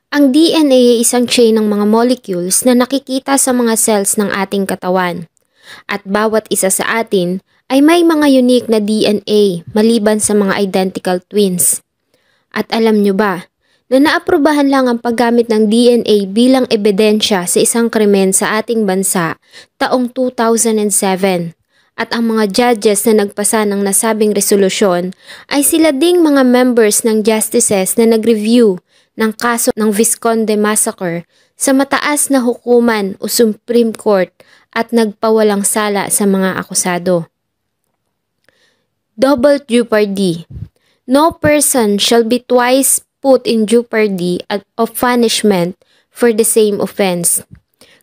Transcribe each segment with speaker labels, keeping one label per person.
Speaker 1: Ang DNA ay isang chain ng mga molecules na nakikita sa mga cells ng ating katawan. At bawat isa sa atin ay may mga unique na DNA maliban sa mga identical twins. At alam nyo ba, na naaprubahan lang ang paggamit ng DNA bilang ebidensya sa isang krimen sa ating bansa taong 2007. At ang mga judges na nagpasa ng nasabing resolusyon ay sila ding mga members ng justices na nag-review ng kaso ng Visconde Massacre sa mataas na hukuman o Supreme Court at nagpawalang sala sa mga akusado. Double jeopardy. No person shall be twice put in jeopardy of punishment for the same offense.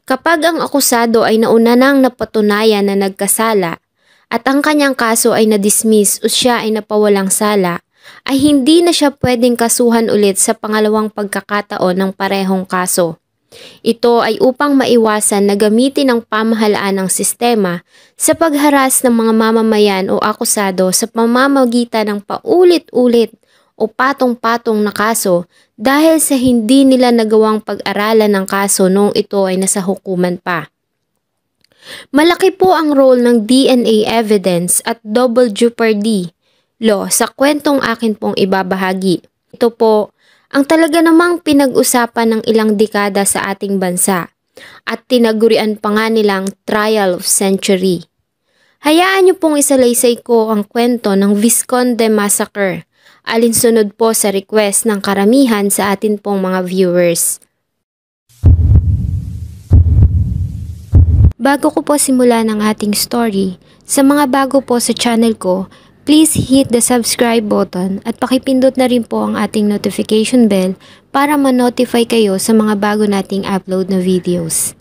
Speaker 1: Kapag ang akusado ay nauna nang napatunayan na nagkasala at ang kanyang kaso ay na-dismiss o siya ay napawalang sala, ay hindi na siya pwedeng kasuhan ulit sa pangalawang pagkakataon ng parehong kaso. Ito ay upang maiwasan na gamitin ang pamahalaan ng sistema sa pagharas ng mga mamamayan o akusado sa pamamagitan ng paulit-ulit o patong-patong na kaso dahil sa hindi nila nagawang pag-aralan ng kaso noong ito ay nasa hukuman pa. Malaki po ang role ng DNA evidence at double jeopardy law sa kwentong akin pong ibabahagi. Ito po ang talaga namang pinag-usapan ng ilang dekada sa ating bansa at tinagurian pa nga nilang trial of century. Hayaan niyo pong isalaysay ko ang kwento ng Visconde Massacre, alinsunod po sa request ng karamihan sa atin pong mga viewers. Bago ko po simulan ang ating story, sa mga bago po sa channel ko, please hit the subscribe button at pakipindot na rin po ang ating notification bell para ma-notify kayo sa mga bago nating upload na videos.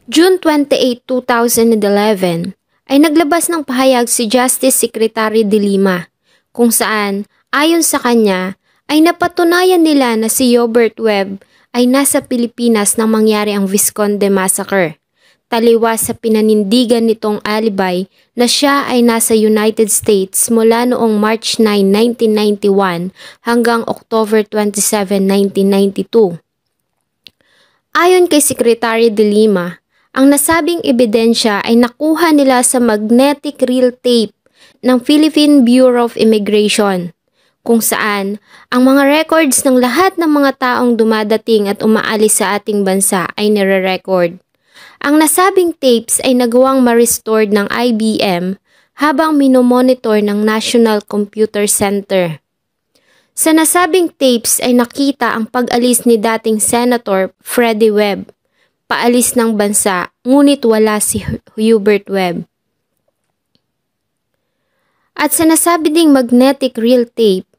Speaker 1: June 28, 2011 ay naglabas ng pahayag si Justice Secretary De Lima kung saan, ayon sa kanya, ay napatunayan nila na si Hubert Webb ay nasa Pilipinas nang mangyari ang Visconde Massacre. Taliwas sa pinanindigan nitong alibay na siya ay nasa United States mula noong March 9, 1991 hanggang October 27, 1992. Ayon kay Secretary De Lima, ang nasabing ebidensya ay nakuha nila sa magnetic reel tape ng Philippine Bureau of Immigration, kung saan ang mga records ng lahat ng mga taong dumadating at umaalis sa ating bansa ay nire-record. Ang nasabing tapes ay nagawang ma-restored ng IBM habang minomonitor ng National Computer Center. Sa nasabing tapes ay nakita ang pag-alis ni dating Senator Freddie Webb, paalis ng bansa, ngunit wala si Hubert Webb. At sa nasabi ding magnetic reel tape,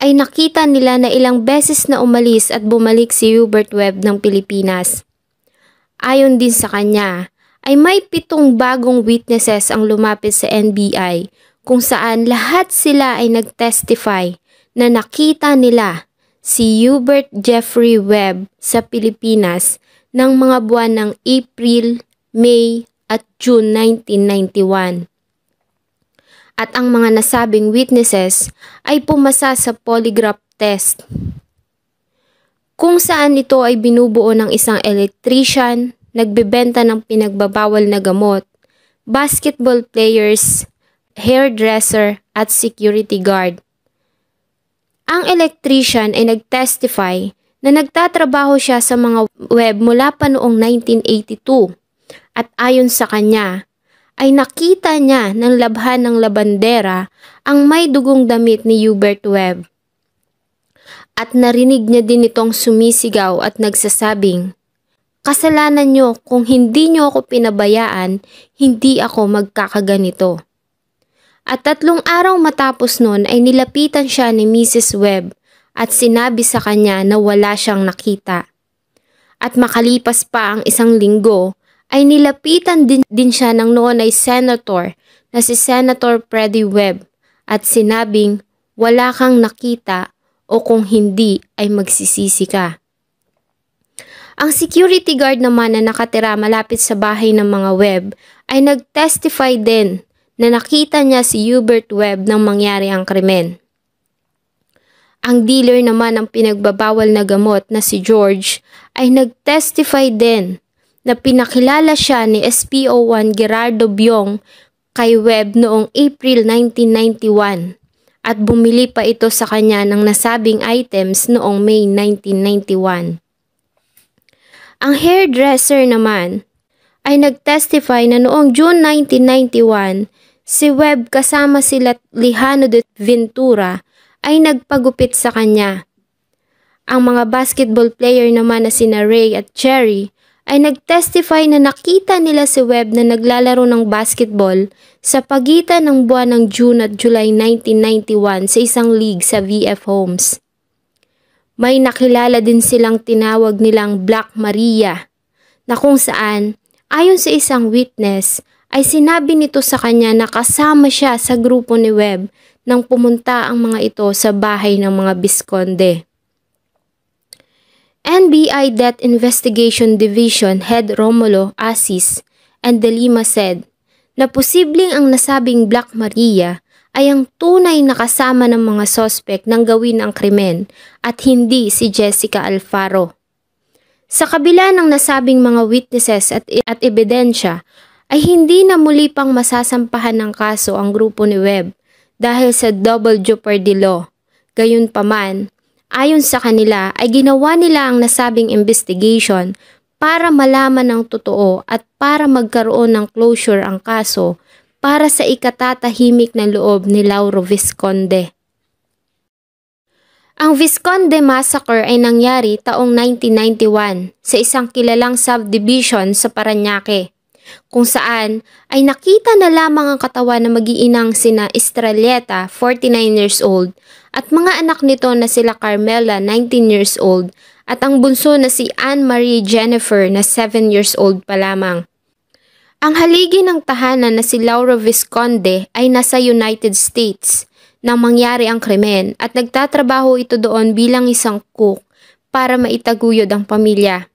Speaker 1: ay nakita nila na ilang beses na umalis at bumalik si Hubert Webb ng Pilipinas. Ayon din sa kanya, ay may 7 bagong witnesses ang lumapit sa NBI kung saan lahat sila ay nag-testify na nakita nila si Hubert Jeffrey Webb sa Pilipinas ng mga buwan ng April, May at June 1991. At ang mga nasabing witnesses ay pumasa sa polygraph test, kung saan ito ay binubuo ng isang electrician, nagbebenta ng pinagbabawal na gamot, basketball players, hairdresser at security guard. Ang electrician ay nagtestify na nagtatrabaho siya sa mga web mula pa noong 1982 at ayon sa kanya ay nakita niya ng labhan ng labandera ang may dugong damit ni Hubert Webb. At narinig niya din itong sumisigaw at nagsasabing, "Kasalanan niyo kung hindi niyo ako pinabayaan, hindi ako magkakaganito." At 3 araw matapos nun ay nilapitan siya ni Mrs. Webb at sinabi sa kanya na wala siyang nakita. At makalipas pa ang 1 linggo ay nilapitan din siya ng noon ay Senator na si Senator Freddie Webb at sinabing wala kang nakita o kung hindi ay magsisisi ka. Ang security guard naman na nakatira malapit sa bahay ng mga Webb ay nag-testify din na nakita niya si Hubert Webb nang mangyari ang krimen. Ang dealer naman ng pinagbabawal na gamot na si George ay nag-testify din na pinakilala siya ni SPO1 Gerardo Byong kay Webb noong April 1991 at bumili pa ito sa kanya ng nasabing items noong May 1991. Ang hairdresser naman ay nag-testify na noong June 1991, si Webb kasama sila Lijano de Ventura ay nagpagupit sa kanya. Ang mga basketball player naman na sina Ray at Cherry ay nag-testify na nakita nila si Webb na naglalaro ng basketball sa pagitan ng buwan ng June at July 1991 sa isang league sa VF Homes. May nakilala din silang tinawag nilang Black Maria na kung saan, ayon sa isang witness, ay sinabi nito sa kanya na kasama siya sa grupo ni Webb nang pumunta ang mga ito sa bahay ng mga Visconde. NBI Death Investigation Division Head Romulo Asis and De Lima said na posibleng ang nasabing Black Maria ay ang tunay na kasama ng mga sospek nang gawin ang krimen at hindi si Jessica Alfaro. Sa kabila ng nasabing mga witnesses at ebidensya, ay hindi na muli pang masasampahan ng kaso ang grupo ni Webb dahil sa double jeopardy law. Gayunpaman, ayon sa kanila ay ginawa nila ang nasabing investigation para malaman ang totoo at para magkaroon ng closure ang kaso para sa ikatatahimik na loob ni Lauro Visconde. Ang Visconde Massacre ay nangyari taong 1991 sa isang kilalang subdivision sa Parañaque, kung saan ay nakita na lamang ang katawan na mag-iinang sina Estrelleta, 49 years old, at mga anak nito na sila Carmela, 19 years old, at ang bunso na si Anne-Marie Jennifer na 7 years old pa lamang. Ang haligi ng tahanan na si Lauro Visconde ay nasa United States nang mangyari ang krimen at nagtatrabaho ito doon bilang isang cook para maitaguyod ang pamilya.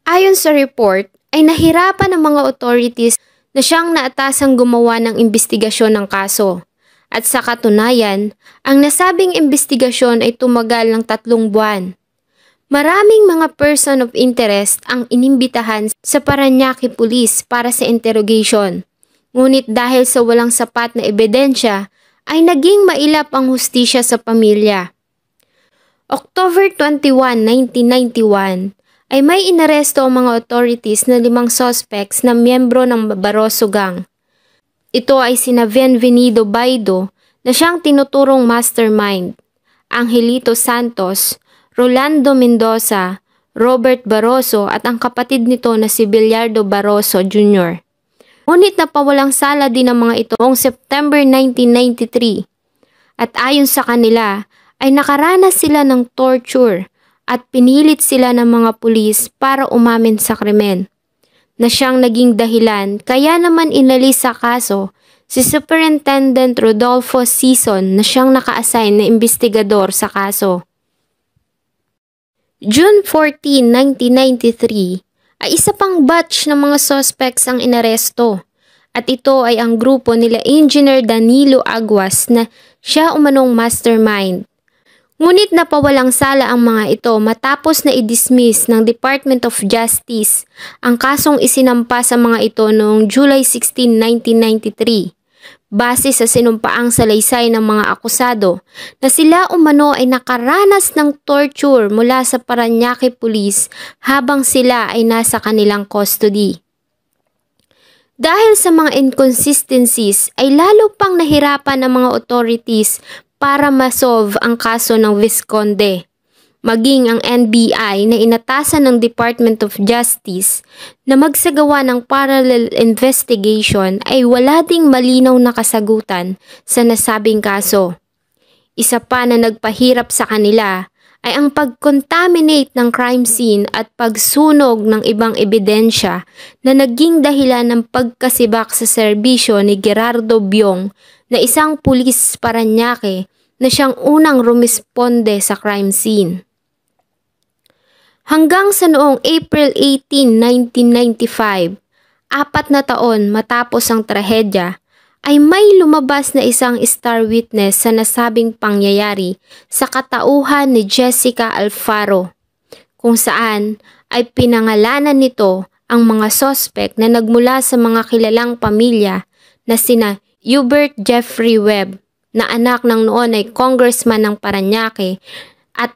Speaker 1: Ayon sa report, ay nahirapan ng mga authorities na siyang naatasang gumawa ng investigasyon ng kaso. At sa katunayan, ang nasabing investigasyon ay tumagal ng 3 buwan. Maraming mga person of interest ang inimbitahan sa Parañaque Police para sa interrogation. Ngunit dahil sa walang sapat na ebidensya, ay naging mailap ang hustisya sa pamilya. October 21, 1991, ay may inaresto ang mga authorities na 5 suspects na miyembro ng Barroso Gang. Ito ay sina Bienvenido Baido na siyang tinuturong mastermind, Angelito Santos, Rolando Mendoza, Robert Barroso at ang kapatid nito na si Bilyardo Barroso Jr. Ngunit napawalang sala din ang mga ito noong September 1993 at ayon sa kanila ay nakaranas sila ng torture at pinilit sila ng mga pulis para umamin sa krimen, na siyang naging dahilan kaya naman inalis sa kaso si Superintendent Rodolfo Sison na siyang naka-assign na investigador sa kaso. June 14, 1993 ay isa pang batch ng mga suspects ang inaresto at ito ay ang grupo nila Engineer Danilo Aguas na siya umanong mastermind. Ngunit napawalang sala ang mga ito matapos na i-dismiss ng Department of Justice ang kasong isinampa sa mga ito noong July 16, 1993. Base sa sinumpaang salaysay ng mga akusado na sila umano ay nakaranas ng torture mula sa Parañaque Police habang sila ay nasa kanilang custody. Dahil sa mga inconsistencies ay lalo pang nahirapan ang mga authorities para ma-solve ang kaso ng Visconde. Maging ang NBI na inatasan ng Department of Justice na magsagawa ng parallel investigation ay wala ding malinaw na kasagutan sa nasabing kaso. Isa pa na nagpahirap sa kanila ay ang pag-contaminate ng crime scene at pagsunog ng ibang ebidensya na naging dahilan ng pagkasibak sa serbisyo ni Gerardo Byong na isang pulis Parañaque na siyang unang rumisponde sa crime scene. Hanggang sa noong April 18, 1995, 4 na taon matapos ang trahedya, ay may lumabas na isang star witness sa nasabing pangyayari sa katauhan ni Jessica Alfaro, kung saan ay pinangalanan nito ang mga sospek na nagmula sa mga kilalang pamilya na sina Hubert Jeffrey Webb, na anak ng noon ay congressman ng Parañaque at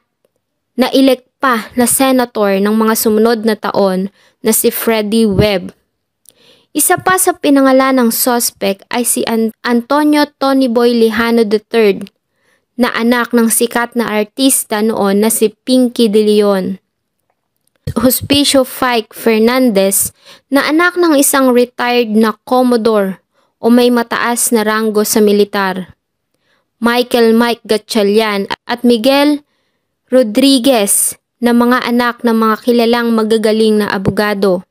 Speaker 1: na-elect pa na senator ng mga sumunod na taon na si Freddie Webb. Isa pa sa pinangalanang suspect ay si Antonio Tony Boy Lejano III, na anak ng sikat na artista noon na si Pinky De Leon. Hospicio Fike Fernandez, na anak ng isang retired na Commodore o may mataas na ranggo sa militar. Michael Mike Gatchalian at Miguel Rodriguez, na mga anak ng mga kilalang magagaling na abogado.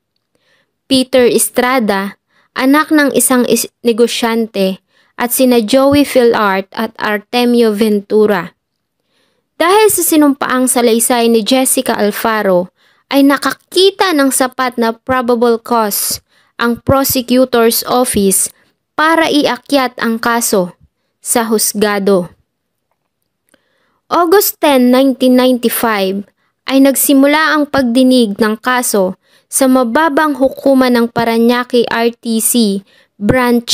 Speaker 1: Peter Estrada, anak ng isang negosyante, at sina Joey Philart at Artemio Ventura. Dahil sa sinumpaang salaysay ni Jessica Alfaro, ay nakakita ng sapat na probable cause ang prosecutor's office para iakyat ang kaso sa husgado. August 10, 1995 ay nagsimula ang pagdinig ng kaso sa mababang hukuman ng Parañaque RTC Branch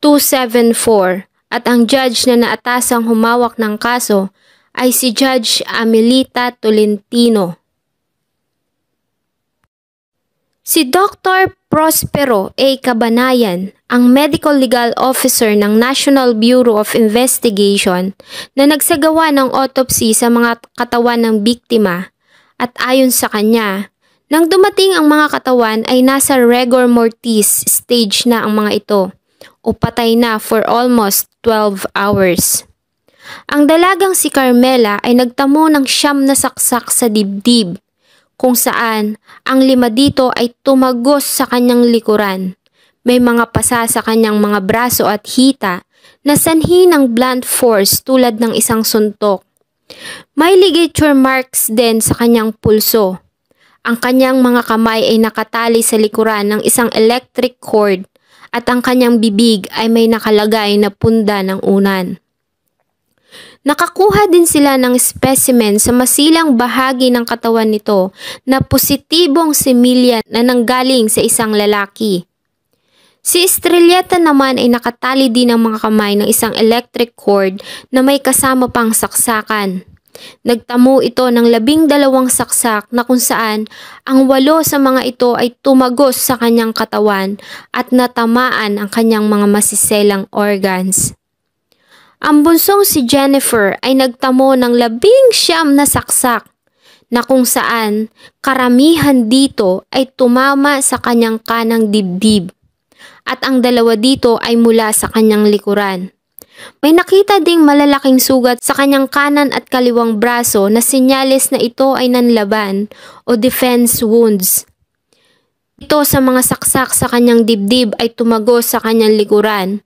Speaker 1: 274 at ang judge na naatasang humawak ng kaso ay si Judge Amelita Tolentino. Si Dr. Prospero A. Cabanayan, ang Medical Legal Officer ng National Bureau of Investigation na nagsagawa ng autopsy sa mga katawan ng biktima, at ayon sa kanya, nang dumating ang mga katawan ay nasa rigor mortis stage na ang mga ito o patay na for almost 12 hours. Ang dalagang si Carmela ay nagtamo ng 9 na saksak sa dibdib, kung saan ang 5 dito ay tumagos sa kanyang likuran. May mga pasa sa kanyang mga braso at hita na sanhi ng blunt force tulad ng isang suntok. May ligature marks din sa kanyang pulso. Ang kanyang mga kamay ay nakatali sa likuran ng isang electric cord at ang kanyang bibig ay may nakalagay na punda ng unan. Nakakuha din sila ng specimen sa masilang bahagi ng katawan nito na positibong similya na nanggaling sa isang lalaki. Si Estrelleta naman ay nakatali din ang mga kamay ng isang electric cord na may kasama pang saksakan. Nagtamo ito ng 12 saksak na kung saan ang 8 sa mga ito ay tumagos sa kanyang katawan at natamaan ang kanyang mga masiselang organs. Ang bunsong si Jennifer ay nagtamo ng 19 na saksak na kung saan karamihan dito ay tumama sa kanyang kanang dibdib at ang 2 dito ay mula sa kanyang likuran. May nakita ding malalaking sugat sa kanyang kanan at kaliwang braso na senyales na ito ay nanlaban o defense wounds. Ito sa mga saksak sa kanyang dibdib ay tumagos sa kanyang likuran.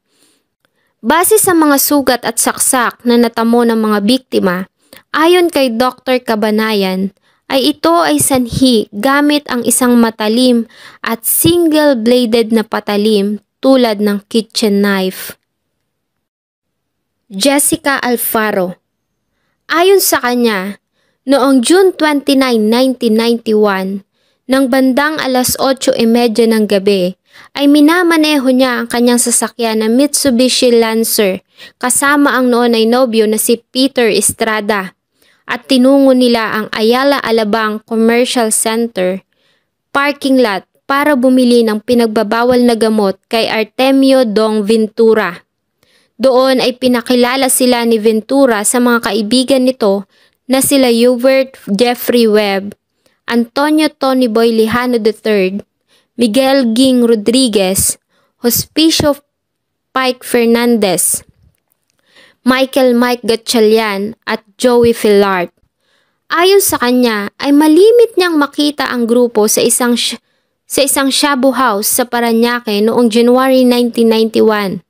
Speaker 1: Base sa mga sugat at saksak na natamo ng mga biktima, ayon kay Dr. Cabanayan, ay ito ay sanhi gamit ang isang matalim at single-bladed na patalim tulad ng kitchen knife. Jessica Alfaro. Ayon sa kanya, noong June 29, 1991, nang bandang alas 8:30 ng gabi, ay minamaneho niya ang kanyang sasakyan na Mitsubishi Lancer kasama ang noon ay nobyo na si Peter Estrada at tinungo nila ang Ayala Alabang Commercial Center parking lot para bumili ng pinagbabawal na gamot kay Artemio Dong Ventura. Doon ay pinakilala sila ni Ventura sa mga kaibigan nito na sila Hubert Jeffrey Webb, Antonio Tony Boy Lejano III, Miguel Ging Rodriguez, Hospicio Pike Fernandez, Michael Mike Gatchalian at Joey Philart. Ayon sa kanya ay malimit niyang makita ang grupo sa isang shabu house sa Parañaque noong January 1991.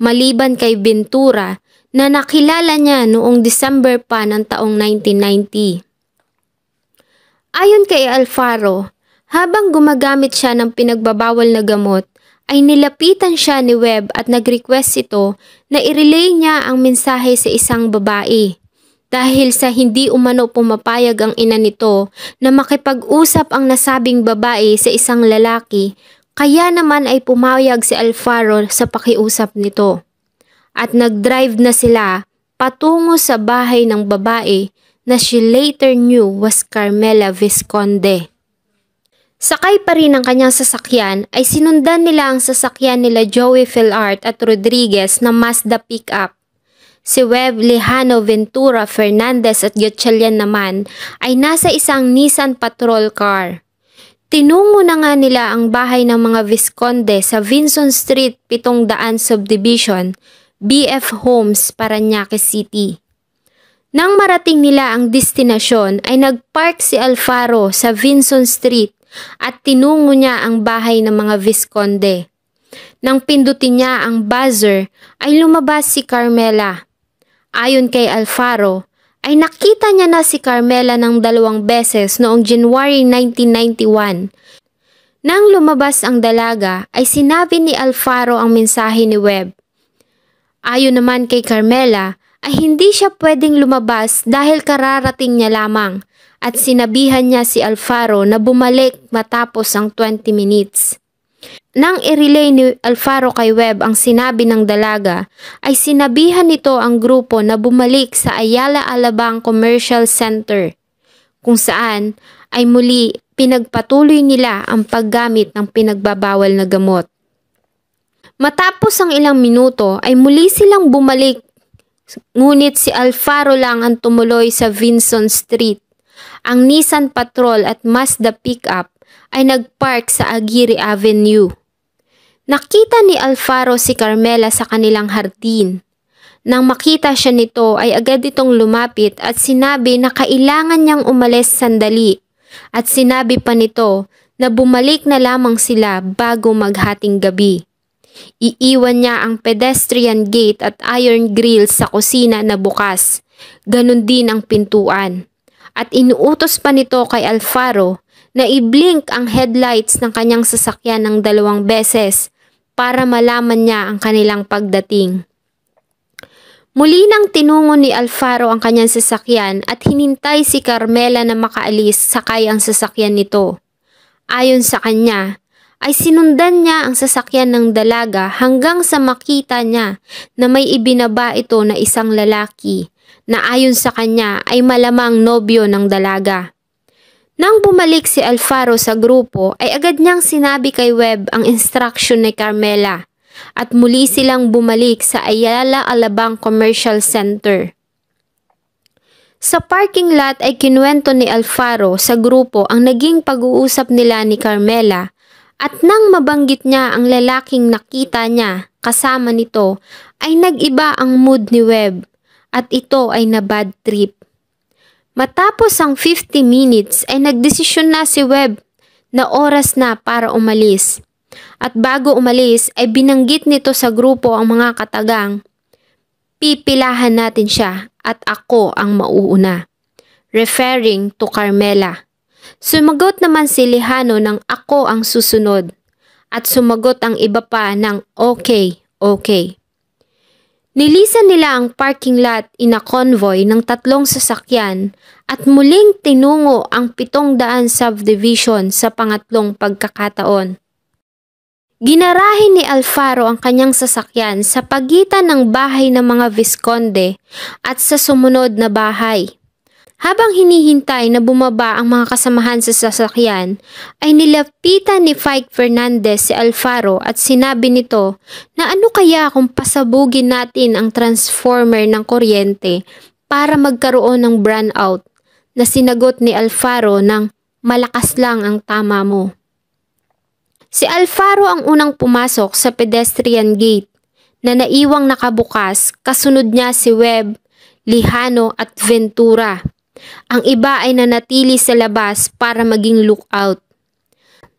Speaker 1: Maliban kay Ventura na nakilala niya noong December pa ng taong 1990. Ayon kay Alfaro, habang gumagamit siya ng pinagbabawal na gamot, ay nilapitan siya ni Webb at nag-request ito na i-relay niya ang mensahe sa isang babae. Dahil sa hindi umano pumapayag ang ina nito na makipag-usap ang nasabing babae sa isang lalaki, kaya naman ay pumayag si Alfaro sa pakiusap nito. At nag-drive na sila patungo sa bahay ng babae na she later knew was Carmela Visconde. Sakay pa rin ang kanyang sasakyan ay sinundan nila ang sasakyan nila Joey Philart at Rodriguez na Mazda pickup. Si Webb, Lejano, Ventura, Fernandez at Gatchalian naman ay nasa isang Nissan patrol car. Tinungo na nga nila ang bahay ng mga Visconde sa Vinson Street, 700 Subdivision, BF Homes, Parañaque City. Nang marating nila ang destinasyon ay nagpark si Alfaro sa Vinson Street at tinungo niya ang bahay ng mga Visconde. Nang pindutin niya ang buzzer ay lumabas si Carmela. Ayon kay Alfaro ay nakita niya na si Carmela ng 2 beses noong January 1991. Nang lumabas ang dalaga ay sinabi ni Alfaro ang mensahe ni Webb. Ayon naman kay Carmela ay hindi siya pwedeng lumabas dahil kararating niya lamang at sinabihan niya si Alfaro na bumalik matapos ang 20 minutes. Nang i-relay ni Alfaro kay Webb ang sinabi ng dalaga, ay sinabihan nito ang grupo na bumalik sa Ayala Alabang Commercial Center, kung saan ay muli pinagpatuloy nila ang paggamit ng pinagbabawal na gamot. Matapos ang ilang minuto ay muli silang bumalik, ngunit si Alfaro lang ang tumuloy sa Vinson Street. Ang Nissan Patrol at Mazda pickup ay nagpark sa Aguirre Avenue. Nakita ni Alfaro si Carmela sa kanilang hardin. Nang makita siya nito ay agad itong lumapit at sinabi na kailangan niyang umalis sandali at sinabi pa nito na bumalik na lamang sila bago maghating gabi. Iiwan niya ang pedestrian gate at iron grill sa kusina na bukas, ganun din ang pintuan. At inuutos pa nito kay Alfaro na i-blink ang headlights ng kanyang sasakyan ng 2 beses para malaman niya ang kanilang pagdating. Muli nang tinungo ni Alfaro ang kanyang sasakyan at hinintay si Carmela na makaalis sakay ang sasakyan nito. Ayon sa kanya, ay sinundan niya ang sasakyan ng dalaga hanggang sa makita niya na may ibinaba ito na isang lalaki na ayon sa kanya ay malamang nobyo ng dalaga. Nang bumalik si Alfaro sa grupo ay agad niyang sinabi kay Webb ang instruction ni Carmela at muli silang bumalik sa Ayala Alabang Commercial Center. Sa parking lot ay kinuwento ni Alfaro sa grupo ang naging pag-uusap nila ni Carmela at nang mabanggit niya ang lalaking nakita niya kasama nito ay nag-iba ang mood ni Webb at ito ay na bad trip. Matapos ang 50 minutes ay nagdesisyon na si Webb na oras na para umalis. At bago umalis ay binanggit nito sa grupo ang mga katagang, pipilahan natin siya at ako ang mauuna. Referring to Carmela. Sumagot naman si Lejano ng ako ang susunod. At sumagot ang iba pa ng okay, okay. Nilisan nila ang parking lot in a convoy ng 3 sasakyan at muling tinungo ang 700 subdivision sa pangatlong pagkakataon. Ginarahe ni Alfaro ang kanyang sasakyan sa pagitan ng bahay ng mga Visconde at sa sumunod na bahay. Habang hinihintay na bumaba ang mga kasamahan sa sasakyan, ay nilapitan ni Fike Fernandez si Alfaro at sinabi nito na ano kaya kung pasabugin natin ang transformer ng kuryente para magkaroon ng brownout, na sinagot ni Alfaro ng malakas lang ang tama mo. Si Alfaro ang unang pumasok sa pedestrian gate na naiwang nakabukas, kasunod niya si Webb, Lejano at Ventura. Ang iba ay nanatili sa labas para maging lookout.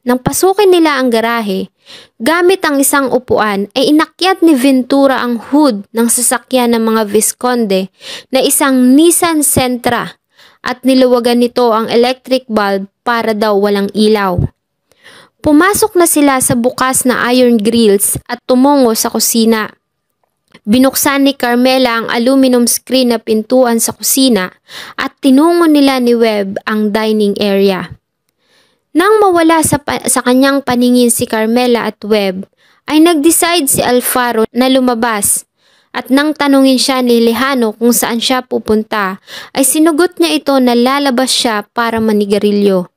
Speaker 1: Nang pasukin nila ang garahe, gamit ang isang upuan ay inakyat ni Ventura ang hood ng sasakyan ng mga Visconde na isang Nissan Sentra at niluwagan nito ang electric bulb para daw walang ilaw. Pumasok na sila sa bukas na iron grills at tumungo sa kusina. Binuksan ni Carmela ang aluminum screen na pintuan sa kusina at tinungo nila ni Webb ang dining area. Nang mawala sa kanyang paningin si Carmela at Webb, ay nag-decide si Alfaro na lumabas at nang tanungin siya ni Lejano kung saan siya pupunta, ay sinugot niya ito na lalabas siya para manigarilyo.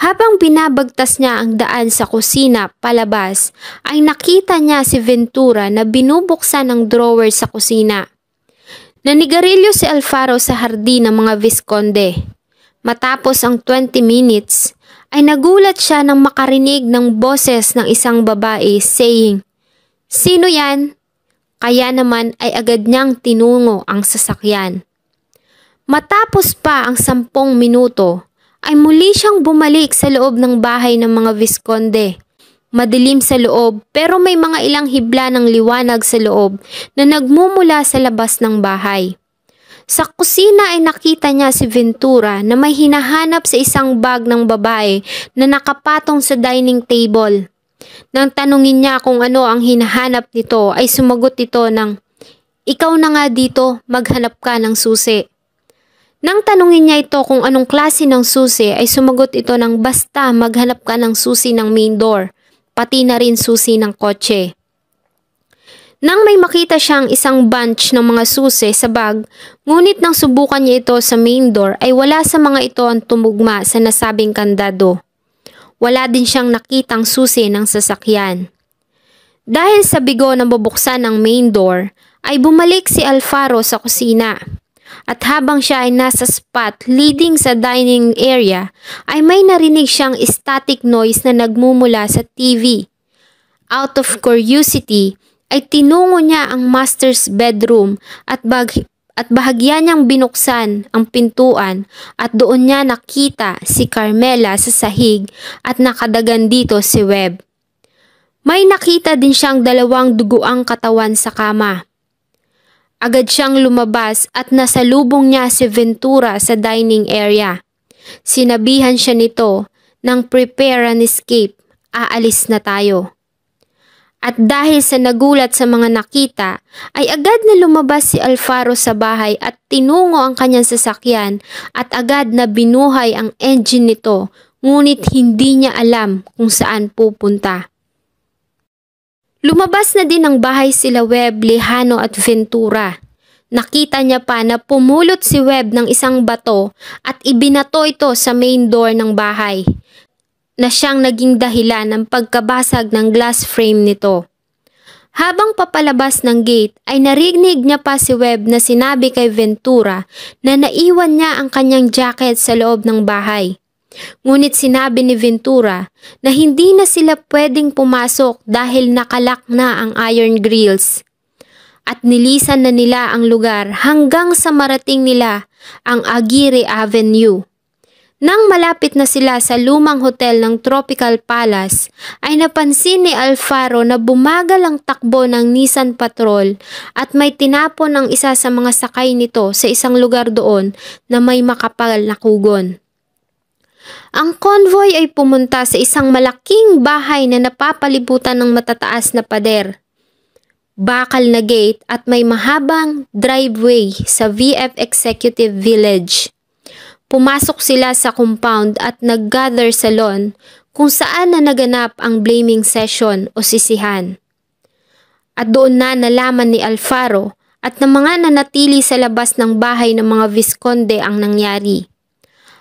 Speaker 1: Habang binabagtas niya ang daan sa kusina palabas, ay nakita niya si Ventura na binubuksan ang drawer sa kusina. Nanigarilyo si Alfaro sa hardin ng mga Visconde. Matapos ang 20 minutes, ay nagulat siya nang makarinig ng boses ng isang babae saying, "Sino yan?" Kaya naman ay agad niyang tinungo ang sasakyan. Matapos pa ang 10 minuto, ay muli siyang bumalik sa loob ng bahay ng mga Visconde. Madilim sa loob pero may mga ilang hibla ng liwanag sa loob na nagmumula sa labas ng bahay. Sa kusina ay nakita niya si Ventura na may hinahanap sa isang bag ng babae na nakapatong sa dining table. Nang tanungin niya kung ano ang hinahanap nito ay sumagot ito ng, "Ikaw na nga dito, maghanap ka ng susi." Nang tanungin niya ito kung anong klase ng susi ay sumagot ito ng basta maghanap ka ng susi ng main door, pati na rin susi ng kotse. Nang may makita siyang isang bunch ng mga susi sa bag, ngunit nang subukan niya ito sa main door ay wala sa mga ito ang tumugma sa nasabing kandado. Wala din siyang nakitang susi ng sasakyan. Dahil sa bigo na bubuksan ng main door, ay bumalik si Alfaro sa kusina. At habang siya ay nasa spot leading sa dining area, ay may narinig siyang static noise na nagmumula sa TV. Out of curiosity, ay tinungo niya ang master's bedroom at bahagya niyang binuksan ang pintuan at doon niya nakita si Carmela sa sahig at nakadagan dito si Webb. May nakita din siyang 2 duguang katawan sa kama. Agad siyang lumabas at nasalubong niya si Ventura sa dining area. Sinabihan siya nito ng prepare and escape, aalis na tayo. At dahil sa nagulat sa mga nakita, ay agad na lumabas si Alfaro sa bahay at tinungo ang kanyang sasakyan at agad na binuhay ang engine nito, ngunit hindi niya alam kung saan pupunta. Lumabas na din ng bahay sila Webb, Lejano at Ventura. Nakita niya pa na pumulot si Webb ng isang bato at ibinato ito sa main door ng bahay, na siyang naging dahilan ng pagkabasag ng glass frame nito. Habang papalabas ng gate ay narinig niya pa si Webb na sinabi kay Ventura na naiwan niya ang kanyang jacket sa loob ng bahay. Ngunit sinabi ni Ventura na hindi na sila pwedeng pumasok dahil nakalak na ang iron grills. At nilisan na nila ang lugar hanggang sa marating nila ang Aguirre Avenue. Nang malapit na sila sa lumang hotel ng Tropical Palace, ay napansin ni Alfaro na bumagal ang takbo ng Nissan Patrol at may tinapon ang isa sa mga sakay nito sa isang lugar doon na may makapal na kugon. Ang convoy ay pumunta sa isang malaking bahay na napapalibutan ng matataas na pader, bakal na gate at may mahabang driveway sa VF Executive Village. Pumasok sila sa compound at nag-gather sa lawn kung saan na naganap ang blaming session o sisihan. At doon na nalaman ni Alfaro at ng mga nanatili sa labas ng bahay ng mga Visconde ang nangyari.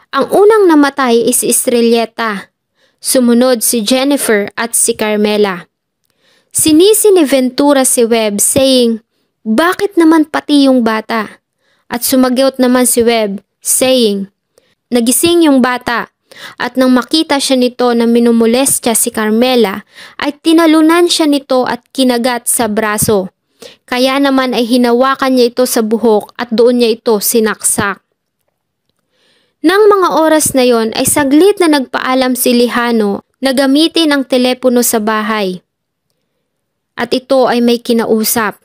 Speaker 1: Ang unang namatay is si Estrelleta, sumunod si Jennifer at si Carmela. Sinisi ni Ventura si Webb saying, "Bakit naman pati yung bata?" At sumagot naman si Webb saying, "Nagising yung bata." At nang makita siya nito na minumolestya si Carmela, ay tinalunan siya nito at kinagat sa braso. Kaya naman ay hinawakan niya ito sa buhok at doon niya ito sinaksak. Nang mga oras na yon ay saglit na nagpaalam si Lejano na gamitin ang telepono sa bahay. At ito ay may kinausap.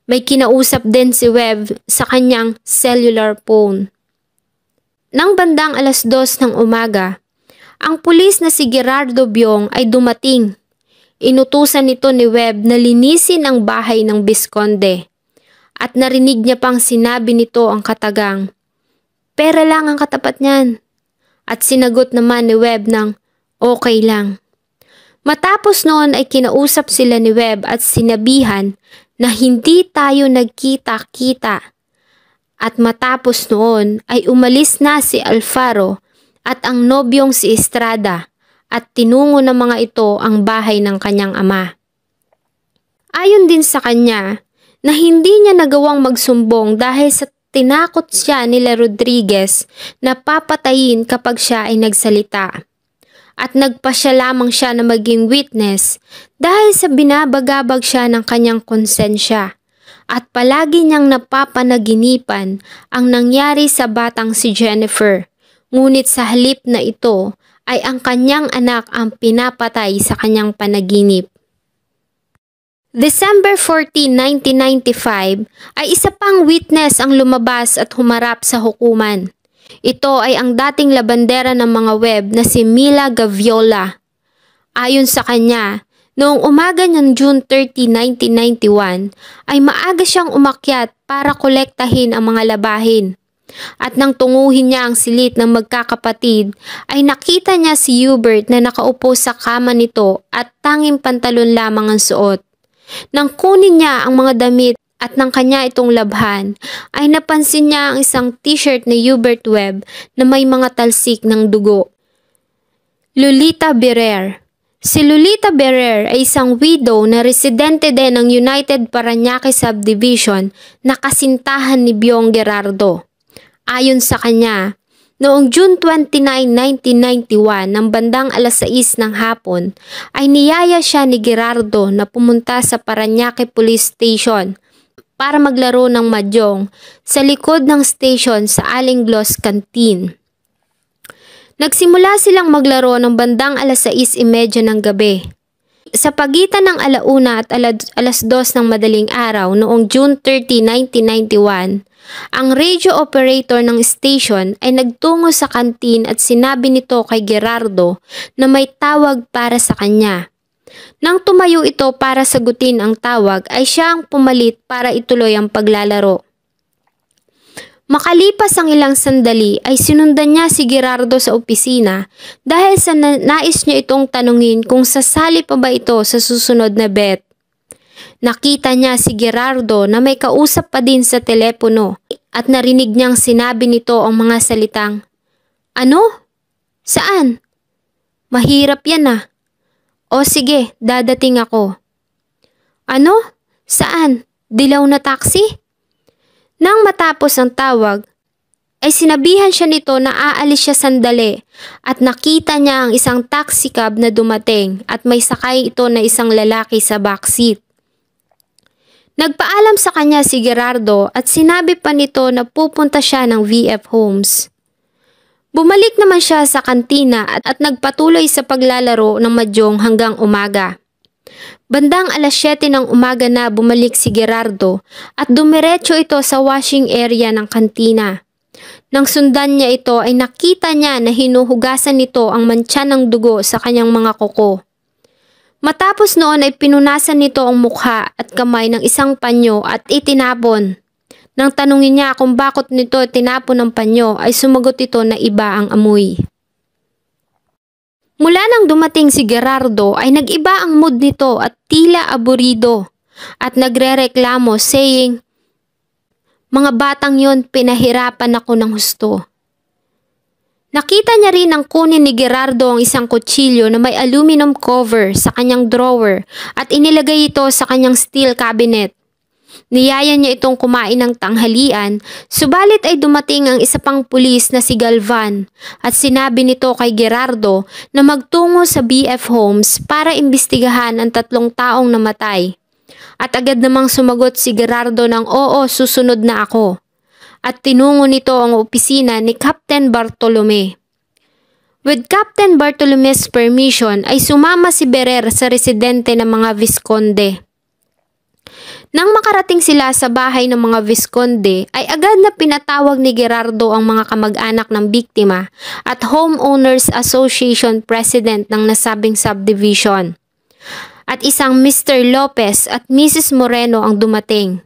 Speaker 1: May kinausap din si Webb sa kanyang cellular phone. Nang bandang 2:00 ng umaga, Ang pulis na si Gerardo Biong ay dumating. Inutusan nito ni Webb na linisin ang bahay ng Visconde. At narinig niya pang sinabi nito ang katagang, "Pera lang ang katapat niyan." At sinagot naman ni Webb ng, "Okay lang." Matapos noon ay kinausap sila ni Webb at sinabihan na hindi tayo nagkita-kita. At matapos noon ay umalis na si Alfaro at ang nobyong si Estrada at tinungo ng mga ito ang bahay ng kanyang ama. Ayon din sa kanya na hindi niya nagawang magsumbong dahil sa tinakot siya nila Rodriguez na papatayin kapag siya ay nagsalita. At nagpasya lamang siya na maging witness dahil sa binabagabag siya ng kanyang konsensya. At palagi niyang napapanaginipan ang nangyari sa batang si Jennifer. Ngunit sa halip na ito ay ang kanyang anak ang pinapatay sa kanyang panaginip. December 14, 1995 ay isa pang witness ang lumabas at humarap sa hukuman. Ito ay ang dating labandera ng mga Webb na si Mila Gaviola. Ayon sa kanya, noong umaga ng June 30, 1991 ay maaga siyang umakyat para kolektahin ang mga labahin. At nang tunguhin niya ang silit ng magkakapatid ay nakita niya si Hubert na nakaupo sa kama nito at tanging pantalon lamang ang suot. Nang kunin niya ang mga damit at nang kanya itong labhan ay napansin niya ang isang t-shirt ni Hubert Webb na may mga talsik ng dugo. Lolita Berrer. Si Lolita Berrer ay isang widow na residente din ng United Parañaque Subdivision na kasintahan ni Biong Gerardo. Ayon sa kanya, noong June 29, 1991 ng bandang alas 6 ng hapon ay niyaya siya ni Gerardo na pumunta sa Parañaque Police Station para maglaro ng mahjong sa likod ng station sa Alinglos Canteen. Nagsimula silang maglaro ng bandang alas 6:30 ng gabi. Sa pagitan ng alauna at alas 2 ng madaling araw noong June 30, 1991, ang radio operator ng station ay nagtungo sa kantin at sinabi nito kay Gerardo na may tawag para sa kanya. Nang tumayo ito para sagutin ang tawag ay siya ang pumalit para ituloy ang paglalaro. Makalipas ang ilang sandali ay sinundan niya si Gerardo sa opisina dahil sa nais niya itong tanungin kung sasali pa ba ito sa susunod na bet. Nakita niya si Gerardo na may kausap pa din sa telepono at narinig niyang sinabi nito ang mga salitang, "Ano? Saan? Mahirap yan ah. O sige, dadating ako." "Ano? Saan? Dilaw na taxi?" Nang matapos ang tawag, ay sinabihan siya nito na aalis siya sandali at nakita niya ang isang taxi cab na dumating at may sakay ito na isang lalaki sa backseat. Nagpaalam sa kanya si Gerardo at sinabi pa nito na pupunta siya ng VF Homes. Bumalik naman siya sa kantina at nagpatuloy sa paglalaro ng mahjong hanggang umaga. Bandang alas 7 ng umaga na bumalik si Gerardo at dumiretso ito sa washing area ng kantina. Nang sundan niya ito ay nakita niya na hinuhugasan nito ang mantsa ng dugo sa kanyang mga kuko. Matapos noon ay pinunasan nito ang mukha at kamay ng isang panyo at itinapon. Nang tanungin niya kung bakit nito tinapon ng panyo ay sumagot ito na iba ang amoy. Mula nang dumating si Gerardo ay nag-iba ang mood nito at tila aburido at nagrereklamo saying, "Mga batang yon, pinahirapan ako ng husto." Nakita niya rin ang kunin ni Gerardo ang isang kutsilyo na may aluminum cover sa kanyang drawer at inilagay ito sa kanyang steel cabinet. Niyaya niya itong kumain ng tanghalian, subalit ay dumating ang isa pang pulis na si Galvan at sinabi nito kay Gerardo na magtungo sa BF Homes para imbestigahan ang 3 taong namatay. At agad namang sumagot si Gerardo ng oo, susunod na ako. At tinungo nito ang opisina ni Captain Bartolome. With Captain Bartolome's permission ay sumama si Berrer sa residente ng mga Visconde. Nang makarating sila sa bahay ng mga Visconde ay agad na pinatawag ni Gerardo ang mga kamag-anak ng biktima at Homeowners Association President ng nasabing subdivision. At isang Mr. Lopez at Mrs. Moreno ang dumating.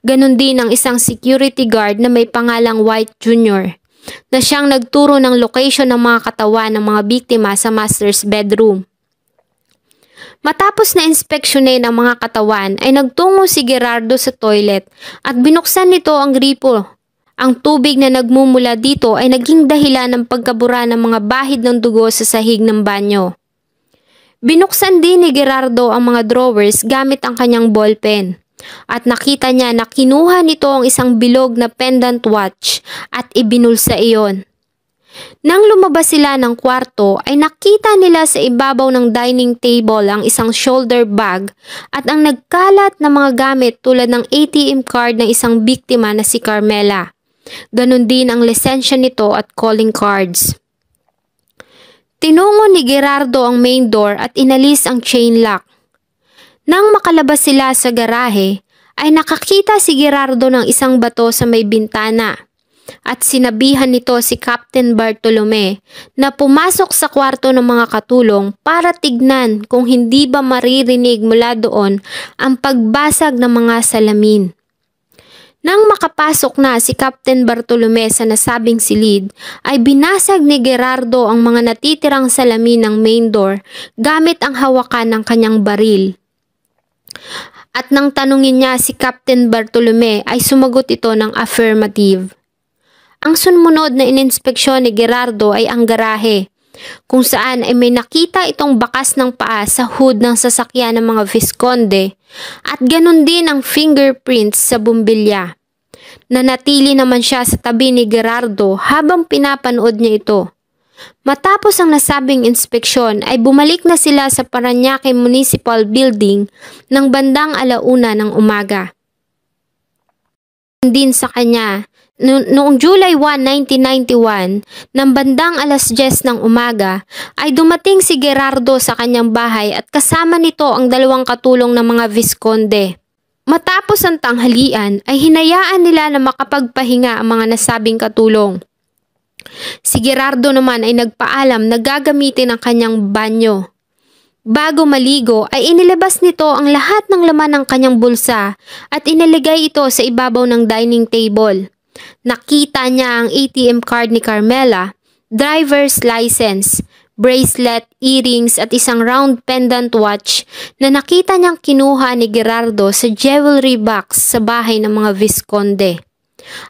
Speaker 1: Ganon din ang isang security guard na may pangalang White Jr. na siyang nagturo ng location ng mga katawan ng mga biktima sa master's bedroom. Matapos na inspeksyonin ang mga katawan ay nagtungo si Gerardo sa toilet at binuksan nito ang gripo. Ang tubig na nagmumula dito ay naging dahilan ng pagkabura ng mga bahid ng dugo sa sahig ng banyo. Binuksan din ni Gerardo ang mga drawers gamit ang kanyang ballpen at nakita niya na kinuha nito ang isang bilog na pendant watch at ibinulsa iyon. Nang lumabas sila ng kwarto ay nakita nila sa ibabaw ng dining table ang isang shoulder bag at ang nagkalat na mga gamit tulad ng ATM card ng isang biktima na si Carmela. Ganon din ang lisensya nito at calling cards. Tinungo ni Gerardo ang main door at inalis ang chain lock. Nang makalabas sila sa garahe ay nakakita si Gerardo ng isang bato sa may bintana. At sinabihan nito si Captain Bartolome na pumasok sa kwarto ng mga katulong para tignan kung hindi ba maririnig mula doon ang pagbasag ng mga salamin. Nang makapasok na si Captain Bartolome sa nasabing silid, ay binasag ni Gerardo ang mga natitirang salamin ng main door gamit ang hawakan ng kanyang baril. At nang tanungin niya si Captain Bartolome ay sumagot ito ng affirmative. Ang sumunod na ininspeksyon ni Gerardo ay ang garahe, kung saan ay may nakita itong bakas ng paa sa hood ng sasakyan ng mga Visconde at ganun din ang fingerprints sa bumbilya. Nanatili naman siya sa tabi ni Gerardo habang pinapanood niya ito. Matapos ang nasabing inspeksyon ay bumalik na sila sa Parañaque Municipal Building ng bandang 1:00 ng umaga. Din sa kanya, noong July 1, 1991, ng bandang 10:00 ng umaga, ay dumating si Gerardo sa kanyang bahay at kasama nito ang 2 katulong ng mga Visconde. Matapos ang tanghalian ay hinayaan nila na makapagpahinga ang mga nasabing katulong. Si Gerardo naman ay nagpaalam na gagamitin ang kanyang banyo. Bago maligo ay inilabas nito ang lahat ng laman ng kanyang bulsa at inilagay ito sa ibabaw ng dining table. Nakita niya ang ATM card ni Carmela, driver's license, bracelet, earrings at isang round pendant watch na nakita niyang kinuha ni Gerardo sa jewelry box sa bahay ng mga Visconde.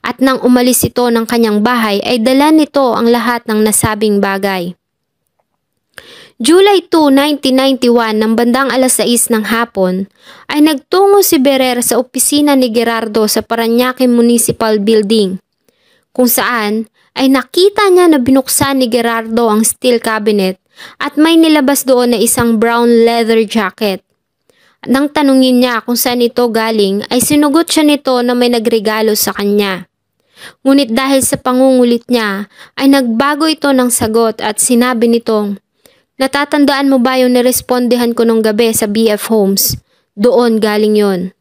Speaker 1: At nang umalis ito ng kanyang bahay ay dala nito ang lahat ng nasabing bagay. July 2, 1991 ng bandang 6:00 ng hapon ay nagtungo si Berer sa opisina ni Gerardo sa Parañaque Municipal Building, kung saan ay nakita niya na binuksan ni Gerardo ang steel cabinet at may nilabas doon na isang brown leather jacket. Nang tanungin niya kung saan ito galing ay sinugot siya nito na may nagregalo sa kanya. Ngunit dahil sa pangungulit niya ay nagbago ito ng sagot at sinabi nitong, "Natatandaan mo ba yung nirespondehan ko nung gabi sa BF Homes? Doon galing yon."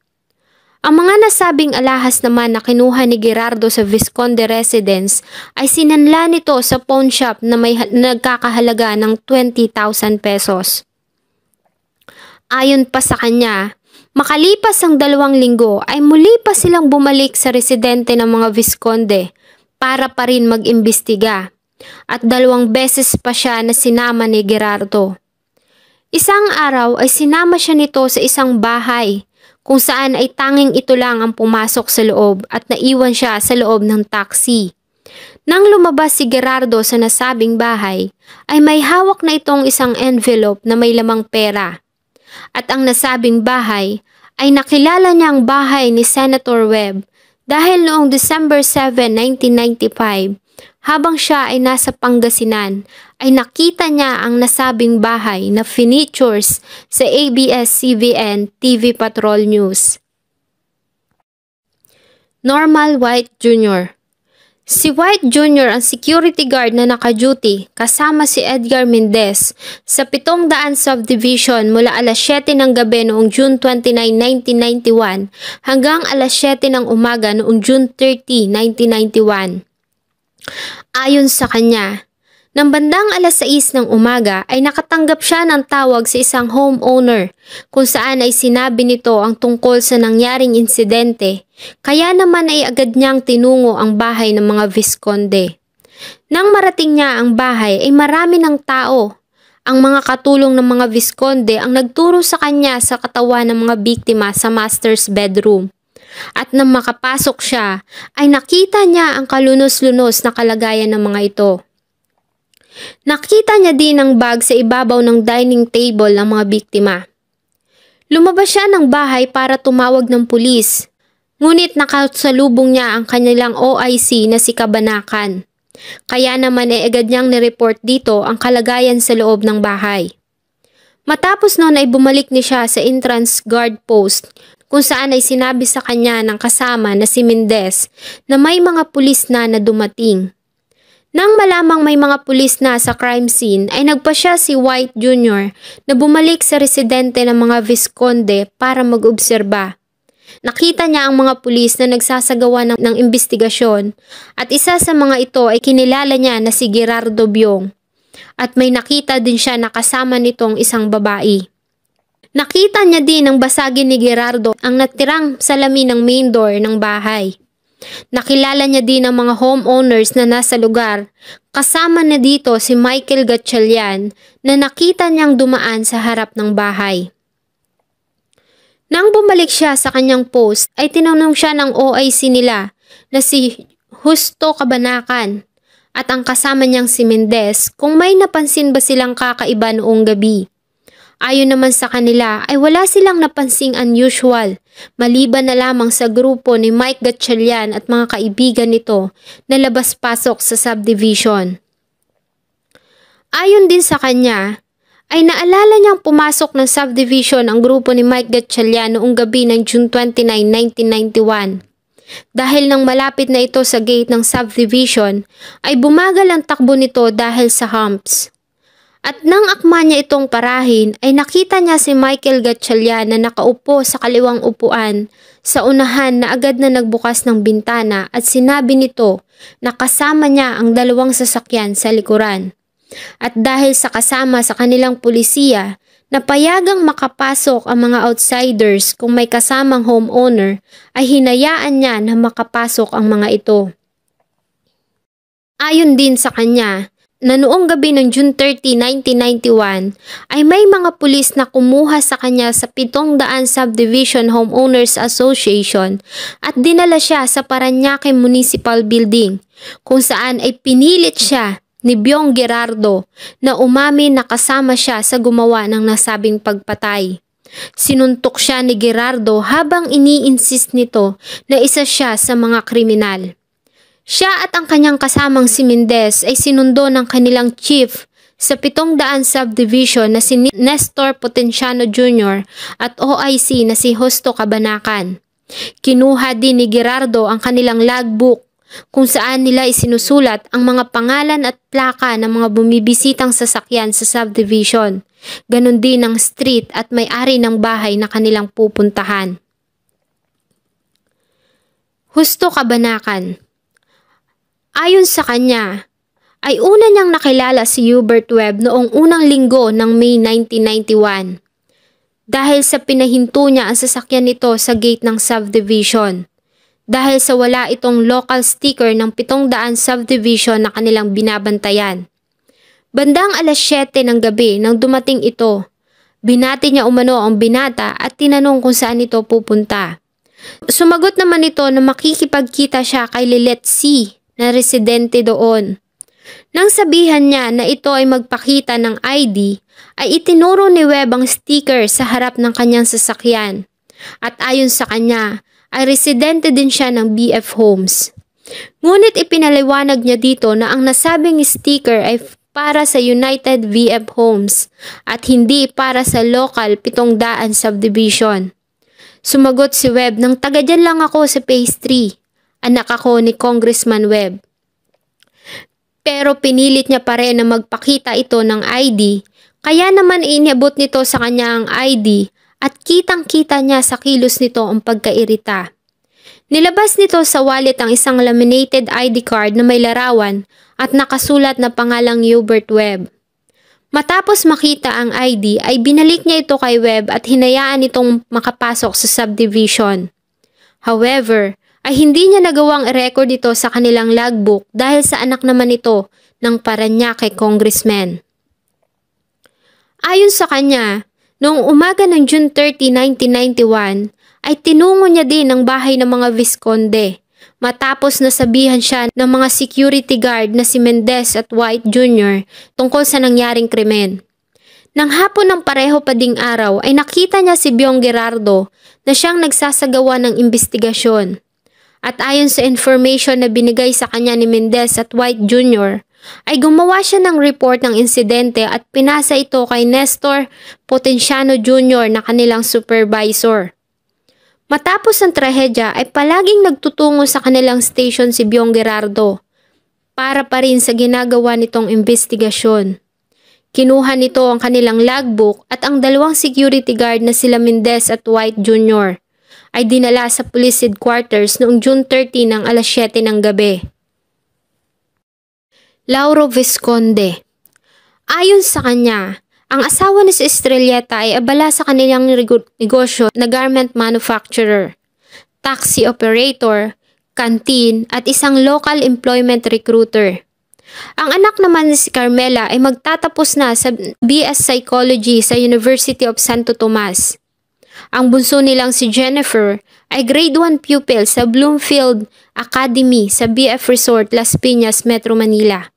Speaker 1: Ang mga nasabing alahas naman na kinuha ni Gerardo sa Visconde residence ay sinanla nito sa pawn shop na may nagkakahalaga ng 20,000 pesos. Ayon pa sa kanya, makalipas ang 2 linggo ay muli pa silang bumalik sa residente ng mga Visconde para pa rin mag-imbestiga at 2 beses pa siya na sinama ni Gerardo. Isang araw ay sinama siya nito sa isang bahay kung saan ay tanging ito lang ang pumasok sa loob at naiwan siya sa loob ng taxi. Nang lumabas si Gerardo sa nasabing bahay ay may hawak na itong isang envelope na may lamang pera. At ang nasabing bahay ay nakilala niya ang bahay ni Senator Webb dahil noong December 7, 1995, habang siya ay nasa Pangasinan, ay nakita niya ang nasabing bahay na features sa ABS-CBN TV Patrol News. Normal White Jr. Si White Jr. ang security guard na naka-duty kasama si Edgar Mendez sa 700 subdivision mula alas 7 ng gabi noong June 29, 1991 hanggang alas 7 ng umaga noong June 30, 1991. Ayon sa kanya, nang bandang alas 6 ng umaga ay nakatanggap siya ng tawag sa isang homeowner kung saan ay sinabi nito ang tungkol sa nangyaring insidente, kaya naman ay agad niyang tinungo ang bahay ng mga Visconde. Nang marating niya ang bahay ay marami ng tao. Ang mga katulong ng mga Visconde ang nagturo sa kanya sa katawan ng mga biktima sa master's bedroom. At nang makapasok siya ay nakita niya ang kalunos-lunos na kalagayan ng mga ito. Nakita niya din ang bag sa ibabaw ng dining table ng mga biktima. Lumabas siya ng bahay para tumawag ng pulis, ngunit nakasalubong niya ang kanilang OIC na si Kabanakan. Kaya naman ay agad niyang nireport dito ang kalagayan sa loob ng bahay. Matapos noon ay bumalik ni siya sa entrance guard post kung saan ay sinabi sa kanya ng kasama na si Mendez na may mga pulis na dumating. Nang malamang may mga pulis na sa crime scene ay nagpasya si White Jr. na bumalik sa residente ng mga Visconde para mag-obserba. Nakita niya ang mga pulis na nagsasagawa ng investigasyon at isa sa mga ito ay kinilala niya na si Gerardo Biong at may nakita din siya na kasama nitong isang babae. Nakita niya din ang basagin ni Gerardo ang natirang salamin ng main door ng bahay. Nakilala niya din ang mga homeowners na nasa lugar, kasama na dito si Michael Gatchalian na nakita niyang dumaan sa harap ng bahay. Nang bumalik siya sa kanyang post ay tinanong siya ng OIC nila na si Justo Kabanakan at ang kasama niyang si Mendez kung may napansin ba silang kakaiba noong gabi. Ayon naman sa kanila ay wala silang napansing unusual, maliban na lamang sa grupo ni Mike Gatchalian at mga kaibigan nito na labas-pasok sa subdivision. Ayon din sa kanya, ay naalala niyang pumasok ng subdivision ang grupo ni Mike Gatchalian noong gabi ng June 29, 1991. Dahil nang malapit na ito sa gate ng subdivision, ay bumagal ang takbo nito dahil sa humps. At nang akma niya itong parahin ay nakita niya si Michael Gatchalian na nakaupo sa kaliwang upuan sa unahan na agad na nagbukas ng bintana at sinabi nito na kasama niya ang dalawang sasakyan sa likuran. At dahil sa kasama sa kanilang pulisiya, napayagang makapasok ang mga outsiders kung may kasamang homeowner ay hinayaan niya na makapasok ang mga ito. Ayon din sa kanya, na noong gabi ng June 30, 1991 ay may mga pulis na kumuha sa kanya sa 700 Subdivision Homeowners Association at dinala siya sa Parañaque Municipal Building kung saan ay pinilit siya ni Biong Gerardo na umamin na kasama siya sa gumawa ng nasabing pagpatay. Sinuntok siya ni Gerardo habang ini-insist nito na isa siya sa mga kriminal. Siya at ang kanyang kasamang si Mendez ay sinundo ng kanilang chief sa 700 subdivision na si Nestor Potenciano Jr. at OIC na si Justo Kabanakan. Kinuha din ni Gerardo ang kanilang logbook kung saan nila isinusulat ang mga pangalan at plaka ng mga bumibisitang sasakyan sa subdivision. Ganon din ang street at may-ari ng bahay na kanilang pupuntahan. Justo Kabanakan. Ayon sa kanya, ay una niyang nakilala si Hubert Webb noong unang linggo ng May 1991 dahil sa pinahinto niya ang sasakyan nito sa gate ng subdivision dahil sa wala itong local sticker ng 700 subdivision na kanilang binabantayan. Bandang alas 7 ng gabi nang dumating ito, binati niya umano ang binata at tinanong kung saan ito pupunta. Sumagot naman ito na makikipagkita siya kay Lilette C. na residente doon. Nang sabihan niya na ito ay magpakita ng ID, ay itinuro ni Webb ang sticker sa harap ng kanyang sasakyan. At ayon sa kanya, ay residente din siya ng BF Homes. Ngunit ipinaliwanag niya dito na ang nasabing sticker ay para sa United VF Homes at hindi para sa local 700 subdivision. Sumagot si Webb ng taga dyan lang ako sa Phase 3. Anak ako ni Congressman Webb. Pero pinilit niya pa rin na magpakita ito ng ID, kaya naman inabot nito sa kanya ang ID at kitang-kita niya sa kilos nito ang pagkairita. Nilabas nito sa wallet ang isang laminated ID card na may larawan at nakasulat na pangalang Hubert Webb. Matapos makita ang ID ay binalik niya ito kay Webb at hinayaan itong makapasok sa subdivision. However, ay hindi niya nagawang i-record ito sa kanilang logbook dahil sa anak naman ito ng Parañaque congressman. Ayon sa kanya, noong umaga ng June 30, 1991, ay tinungo niya din ang bahay ng mga Visconde matapos nasabihan siya ng mga security guard na si Mendez at White Jr. tungkol sa nangyaring krimen. Nang hapon ng pareho pa ding araw ay nakita niya si Biong Gerardo na siyang nagsasagawa ng investigasyon. At ayon sa information na binigay sa kanya ni Mendez at White Jr., ay gumawa siya ng report ng insidente at pinasa ito kay Nestor Potenciano Jr. na kanilang supervisor. Matapos ang trahedya ay palaging nagtutungo sa kanilang station si Biong Gerardo para pa rin sa ginagawa nitong investigasyon. Kinuha nito ang kanilang logbook at ang dalawang security guard na sila Mendez at White Jr. ay dinala sa police headquarters noong June 30 ng alas 7 ng gabi. Lauro Visconde. Ayon sa kanya, ang asawa ni si Estrelleta ay abala sa kanilang negosyo na garment manufacturer, taxi operator, canteen at isang local employment recruiter. Ang anak naman ni si Carmela ay magtatapos na sa BS Psychology sa University of Santo Tomas. Ang bunso nilang si Jennifer ay grade 1 pupil sa Bloomfield Academy sa BF Resort, Las Piñas, Metro Manila.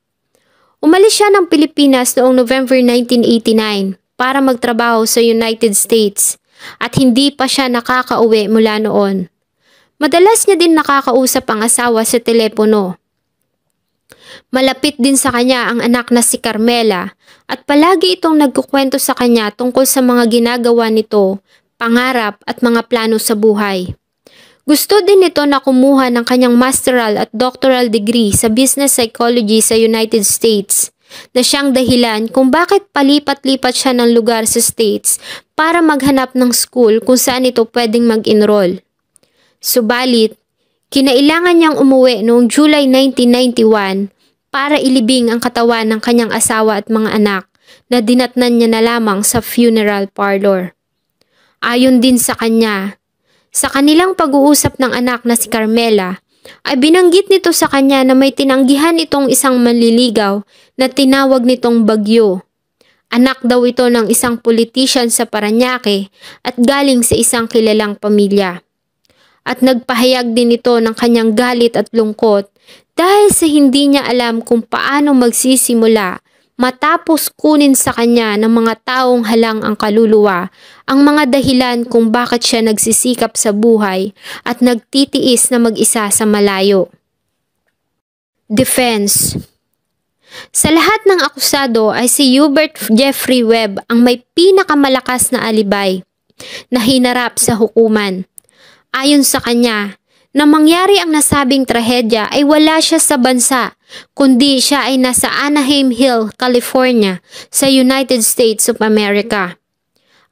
Speaker 1: Umalis siya ng Pilipinas noong November 1989 para magtrabaho sa United States at hindi pa siya nakakauwi mula noon. Madalas niya din nakakausap ang asawa sa telepono. Malapit din sa kanya ang anak na si Carmela at palagi itong nagkukwento sa kanya tungkol sa mga ginagawa nito, pangarap at mga plano sa buhay. Gusto din nito na kumuha ng kanyang masteral at doctoral degree sa business psychology sa United States na siyang dahilan kung bakit palipat-lipat siya ng lugar sa States para maghanap ng school kung saan ito pwedeng mag-enroll. Subalit, kinailangan niyang umuwi noong July 1991 para ilibing ang katawan ng kanyang asawa at mga anak na dinatnan niya na lamang sa funeral parlor. Ayon din sa kanya, sa kanilang pag-uusap ng anak na si Carmela, ay binanggit nito sa kanya na may tinanggihan itong isang manliligaw na tinawag nitong Bagyo. Anak daw ito ng isang politician sa Parañaque at galing sa isang kilalang pamilya. At nagpahayag din ito ng kanyang galit at lungkot dahil sa hindi niya alam kung paano magsisimula matapos kunin sa kanya ng mga taong halang ang kaluluwa ang mga dahilan kung bakit siya nagsisikap sa buhay at nagtitiis na mag-isa sa malayo. Defense. Sa lahat ng akusado ay si Hubert Jeffrey Webb ang may pinakamalakas na alibay na hinarap sa hukuman. Ayon sa kanya, na mangyari ang nasabing trahedya ay wala siya sa bansa, kundi siya ay nasa Anaheim Hill, California, sa United States of America.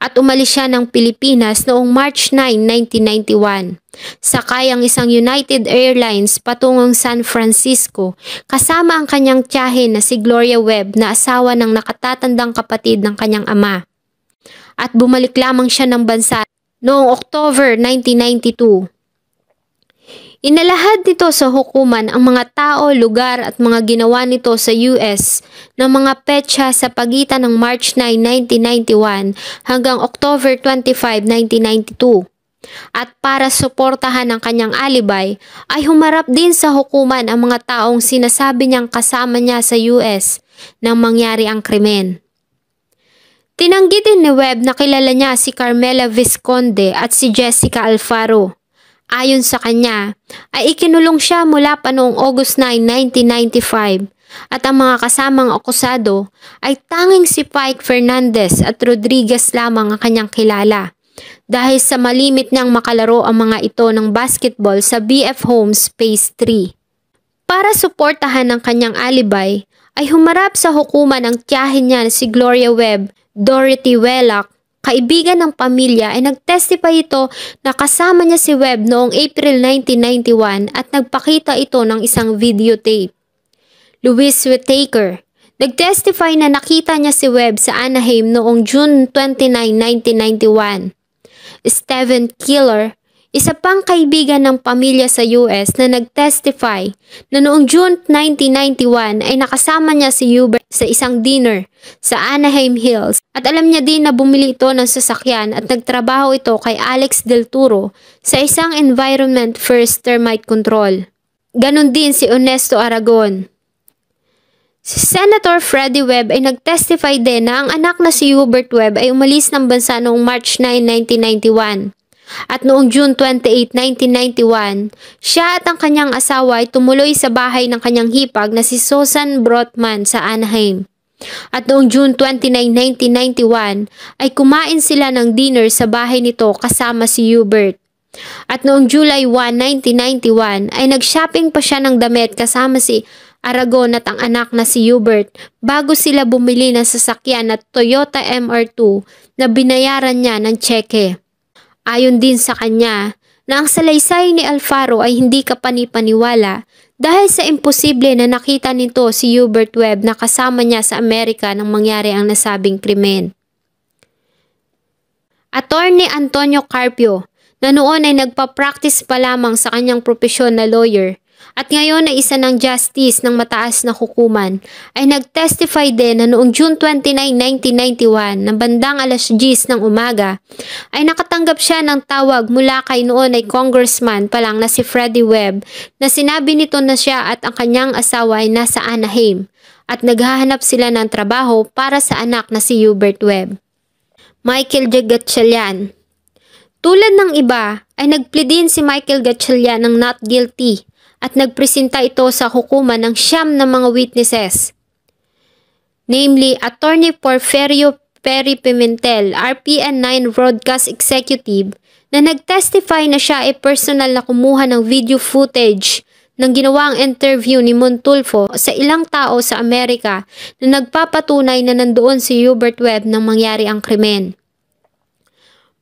Speaker 1: At umalis siya ng Pilipinas noong March 9, 1991. Sakay ang isang United Airlines patungong San Francisco kasama ang kanyang tiyahin na si Gloria Webb na asawa ng nakatatandang kapatid ng kanyang ama. At bumalik lamang siya ng bansa noong October 1992. Inalahad nito sa hukuman ang mga tao, lugar at mga ginawa nito sa US na mga petsa sa pagitan ng March 9, 1991 hanggang October 25, 1992. At para suportahan ang kanyang alibay ay humarap din sa hukuman ang mga taong sinasabi niyang kasama niya sa US nang mangyari ang krimen. Tinanggi din ni Webb na kilala niya si Carmela Visconde at si Jessica Alfaro. Ayon sa kanya, ay ikinulong siya mula pa noong August 9, 1995 at ang mga kasamang akusado ay tanging si Pike Fernandez at Rodriguez lamang ang kanyang kilala dahil sa malimit niyang makalaro ang mga ito ng basketball sa BF Homes Phase 3. para suportahan ang kanyang alibi, ay humarap sa hukuman ang tiyahin niya na si Gloria Webb. Dorothy Wheelock, kaibigan ng pamilya, ay nag-testify ito na kasama niya si Webb noong April 1991 at nagpakita ito ng isang videotape. Louise Whittaker, nag-testify na nakita niya si Webb sa Anaheim noong June 29, 1991. Stephen Keeler, isa pang kaibigan ng pamilya sa US na nag-testify na noong June 1991 ay nakasama niya si Hubert sa isang dinner sa Anaheim Hills at alam niya din na bumili ito ng sasakyan at nagtrabaho ito kay Alex Del Toro sa isang Environment First Termite Control. Ganon din si Ernesto Aragon. Si Senator Freddie Webb ay nag-testify din na ang anak na si Hubert Webb ay umalis ng bansa noong March 9, 1991. At noong June 28, 1991, siya at ang kanyang asawa ay tumuloy sa bahay ng kanyang hipag na si Susan Brotman sa Anaheim. At noong June 29, 1991, ay kumain sila ng dinner sa bahay nito kasama si Hubert. At noong July 1, 1991, ay nag-shopping pa siya ng damit kasama si Aragon at ang anak na si Hubert bago sila bumili ng sasakyan na Toyota MR2 na binayaran niya ng tseke. Ayon din sa kanya na ang salaysay ni Alfaro ay hindi kapani-paniwala dahil sa imposible na nakita nito si Hubert Webb na kasama niya sa Amerika nang mangyari ang nasabing krimen. Attorney Antonio Carpio, na noon ay nagpa-practice pa lamang sa kanyang propesyon na lawyer at ngayon ay isa ng justice ng mataas na hukuman, ay nag-testify din na noong June 29, 1991 ng bandang alas 10 ng umaga ay nakatanggap siya ng tawag mula kay noon ay congressman pa lang na si Freddie Webb na sinabi nito na siya at ang kanyang asawa ay nasa Anaheim at naghahanap sila ng trabaho para sa anak na si Hubert Webb. Michael J. Gatchalian, tulad ng iba ay nag-plead din si Michael Gatchalian ng not guilty at nagpresenta ito sa hukuman ng 9 na mga witnesses. Namely, Attorney Porfirio Perry Pimentel, RPN 9 Broadcast Executive, na nag-testify na siya ay personal na kumuha ng video footage ng ginawang interview ni Montulfo sa ilang tao sa Amerika na nagpapatunay na nandoon si Hubert Webb nang mangyari ang krimen.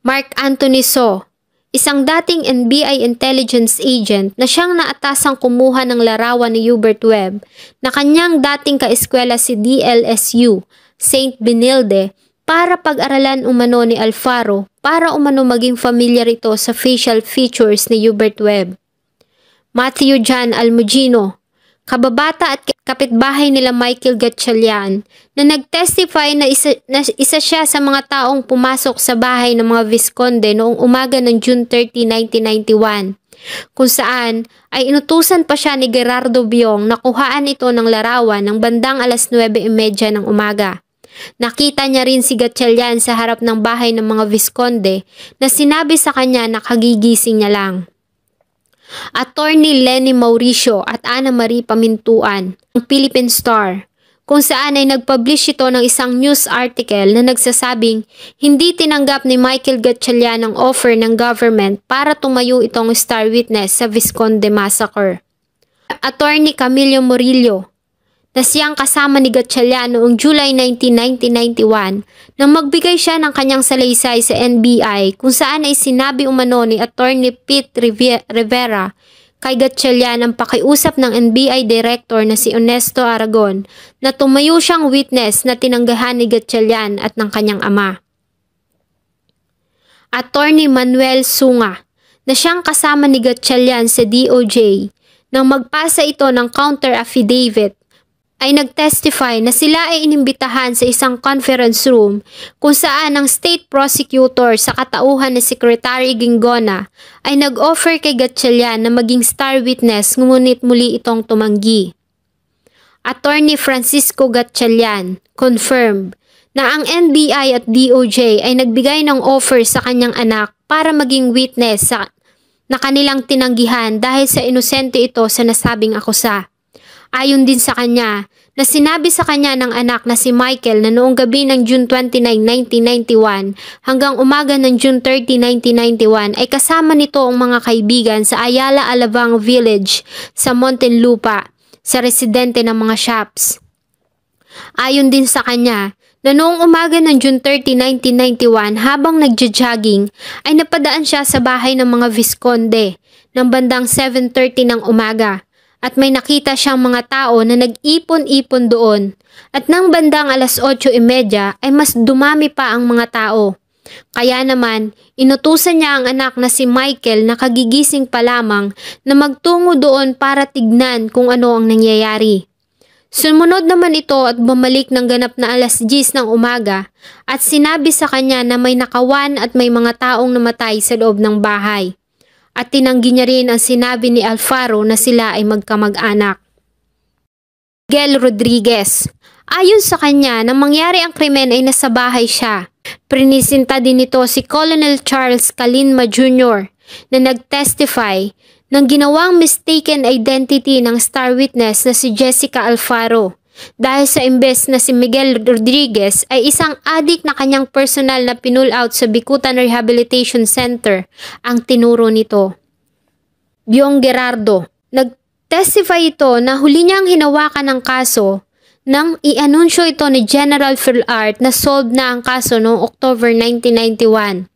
Speaker 1: Mark Anthony So, isang dating NBI intelligence agent na siyang naatasang kumuha ng larawan ni Hubert Webb na kanyang dating kaeskwela si DLSU, St. Benilde, para pag-aralan umano ni Alfaro para umano maging familiar ito sa facial features ni Hubert Webb. Matthew John Almugino, kababata at kapitbahay nila Michael Gatchalian, na nag-testify na isa siya sa mga taong pumasok sa bahay ng mga Visconde noong umaga ng June 30, 1991, kung saan ay inutusan pa siya ni Gerardo Biong na kuhaan ito ng larawan ng bandang alas 9:30 ng umaga. Nakita niya rin si Gatchalian sa harap ng bahay ng mga Visconde na sinabi sa kanya na kagigising niya lang. Attorney Lenny Mauricio at Ana Marie Pamintuan, ng Philippine Star, kung saan ay nag-publish ito ng isang news article na nagsasabing hindi tinanggap ni Michael Gatchalian ang offer ng government para tumayo itong star witness sa Visconde Massacre. Attorney Camilo Murillo, na siyang kasama ni Gatchalian noong July 19, 1991 nang magbigay siya ng kanyang salaysay sa NBI kung saan ay sinabi umano ni Attorney Pete Rivera kay Gatchalian ang pakiusap ng NBI Director na si Ernesto Aragon na tumayo siyang witness na tinanggahan ni Gatchalian at ng kanyang ama. Attorney Manuel Sunga, na siyang kasama ni Gatchalian sa DOJ nang magpasa ito ng counter affidavit, ay nag-testify na sila ay inimbitahan sa isang conference room kung saan ang state prosecutor sa katauhan ni Secretary Gingona ay nag-offer kay Gatchalian na maging star witness ngunit muli itong tumanggi. Attorney Francisco Gatchalian confirmed na ang NBI at DOJ ay nagbigay ng offer sa kanyang anak para maging witness na kanilang tinanggihan dahil sa inosente ito sa nasabing akusa. Ayon din sa kanya, na sinabi sa kanya ng anak na si Michael na noong gabi ng June 29, 1991 hanggang umaga ng June 30, 1991 ay kasama nito ang mga kaibigan sa Ayala Alabang Village sa Muntinlupa sa residente ng mga shops. Ayon din sa kanya, na noong umaga ng June 30, 1991 habang nagja-jogging ay napadaan siya sa bahay ng mga Visconde ng bandang 7:30 ng umaga at may nakita siyang mga tao na nag-ipon-ipon doon at nang bandang 8:30 ay mas dumami pa ang mga tao. Kaya naman, inutusan niya ang anak na si Michael na kagigising pa lamang na magtungo doon para tignan kung ano ang nangyayari. Sumunod naman ito at bumalik ng ganap na 10:00 ng umaga at sinabi sa kanya na may nakawan at may mga taong namatay sa loob ng bahay. At tinanggi niya rin ang sinabi ni Alfaro na sila ay magkamag-anak. Miguel Rodriguez. Ayon sa kanya, nang mangyari ang krimen ay nasa bahay siya. Prinisinta din nito si Colonel Charles Kalinma Jr. na nag-testify ng ginawang mistaken identity ng star witness na si Jessica Alfaro dahil sa imbes na si Miguel Rodriguez ay isang adik na kanyang personal na pinull out sa Bicutan Rehabilitation Center ang tinuro nito. Byong Gerardo. Nag-testify ito na huli niyang hinawakan ng kaso nang i-anunsyo ito ni General Philart na solved na ang kaso noong October 1991.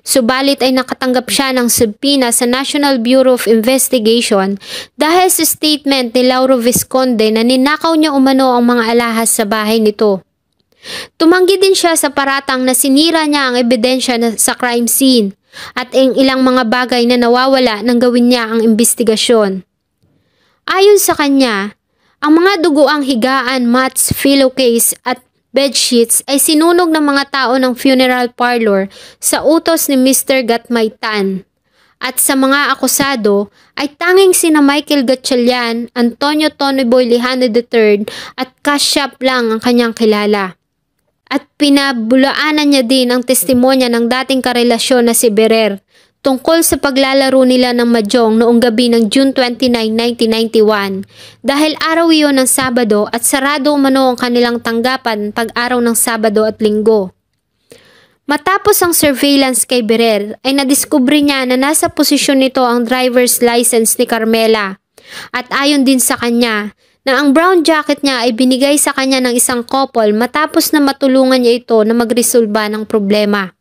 Speaker 1: Subalit ay nakatanggap siya ng subpoena sa National Bureau of Investigation dahil sa statement ni Lauro Visconde na ninakaw niya umano ang mga alahas sa bahay nito. Tumanggi din siya sa paratang na sinira niya ang ebidensya sa crime scene at ang ilang mga bagay na nawawala nang gawin niya ang investigasyon. Ayon sa kanya, ang mga dugoang higaan, mats, pillowcase at bedsheets ay sinunog ng mga tao ng funeral parlor sa utos ni Mr. Gatmay Tan. At sa mga akusado ay tanging sina Michael Gatchalian, Antonio Tonyboy Lejano III at Cassiap lang ang kanyang kilala. At pinabulaanan niya din ang testimonya ng dating karelasyon na si Berer tungkol sa paglalaro nila ng mahjong noong gabi ng June 29, 1991 dahil araw iyon ng Sabado at sarado umano ang kanilang tanggapan pag-araw ng Sabado at Linggo. Matapos ang surveillance kay Berer ay nadiskubre niya na nasa posisyon nito ang driver's license ni Carmela at ayon din sa kanya na ang brown jacket niya ay binigay sa kanya ng isang couple matapos na matulungan niya ito na magresolba ng problema.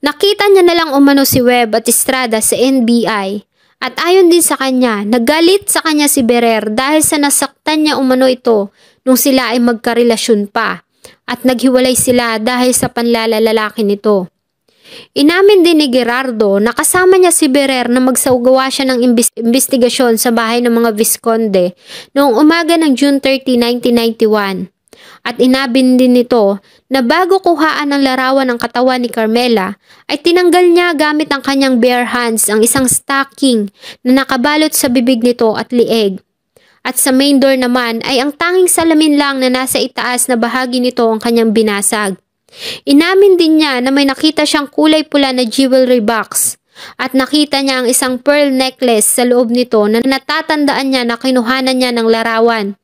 Speaker 1: Nakita niya na lang umano si Webb at Estrada sa NBI at ayon din sa kanya, nagalit sa kanya si Berer dahil sa nasaktan niya umano ito nung sila ay magkarelasyon pa at naghiwalay sila dahil sa panlalalaki nito. Inamin din ni Gerardo na kasama niya si Berer na magsagawa siya ng investigasyon sa bahay ng mga Visconde noong umaga ng June 30, 1991. At inabin din nito na bago kuhaan ng larawan ng katawan ni Carmela ay tinanggal niya gamit ang kanyang bare hands ang isang stocking na nakabalot sa bibig nito at lieg. At sa main door naman ay ang tanging salamin lang na nasa itaas na bahagi nito ang kanyang binasag. Inamin din niya na may nakita siyang kulay pula na jewelry box at nakita niya ang isang pearl necklace sa loob nito na natatandaan niya na kinuhanan niya ng larawan.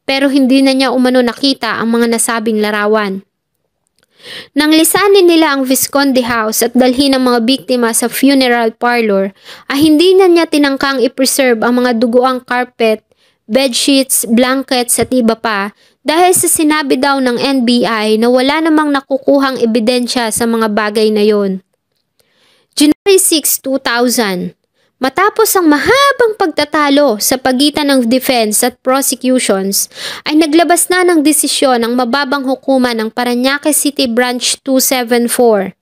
Speaker 1: Pero hindi na niya umano nakita ang mga nasabing larawan. Nang lisanin nila ang Visconde House at dalhin ang mga biktima sa funeral parlor, ay hindi na niya tinangkang i-preserve ang mga dugoang carpet, bedsheets, blankets at iba pa dahil sa sinabi daw ng NBI na wala namang nakukuhang ebidensya sa mga bagay na yon. January 6, 2000. Matapos ang mahabang pagtatalo sa pagitan ng defense at prosecutions, ay naglabas na ng desisyon ang mababang hukuman ng Parañaque City Branch 274.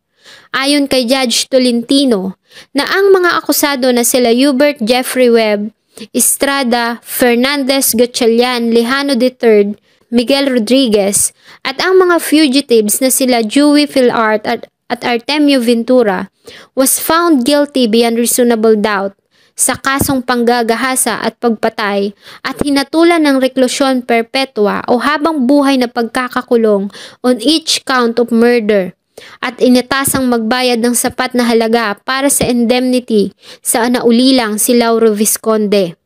Speaker 1: Ayon kay Judge Tolentino, na ang mga akusado na sila Hubert Jeffrey Webb, Estrada, Fernandez Gatchalian, Lejano III, Miguel Rodriguez, at ang mga fugitives na sila Joey Philart at Artemio Ventura was found guilty beyond reasonable doubt sa kasong panggagahasa at pagpatay at hinatulan ng reklusyon perpetua o habang buhay na pagkakakulong on each count of murder at initasang magbayad ng sapat na halaga para sa indemnity sa naulilang si Lauro Visconde.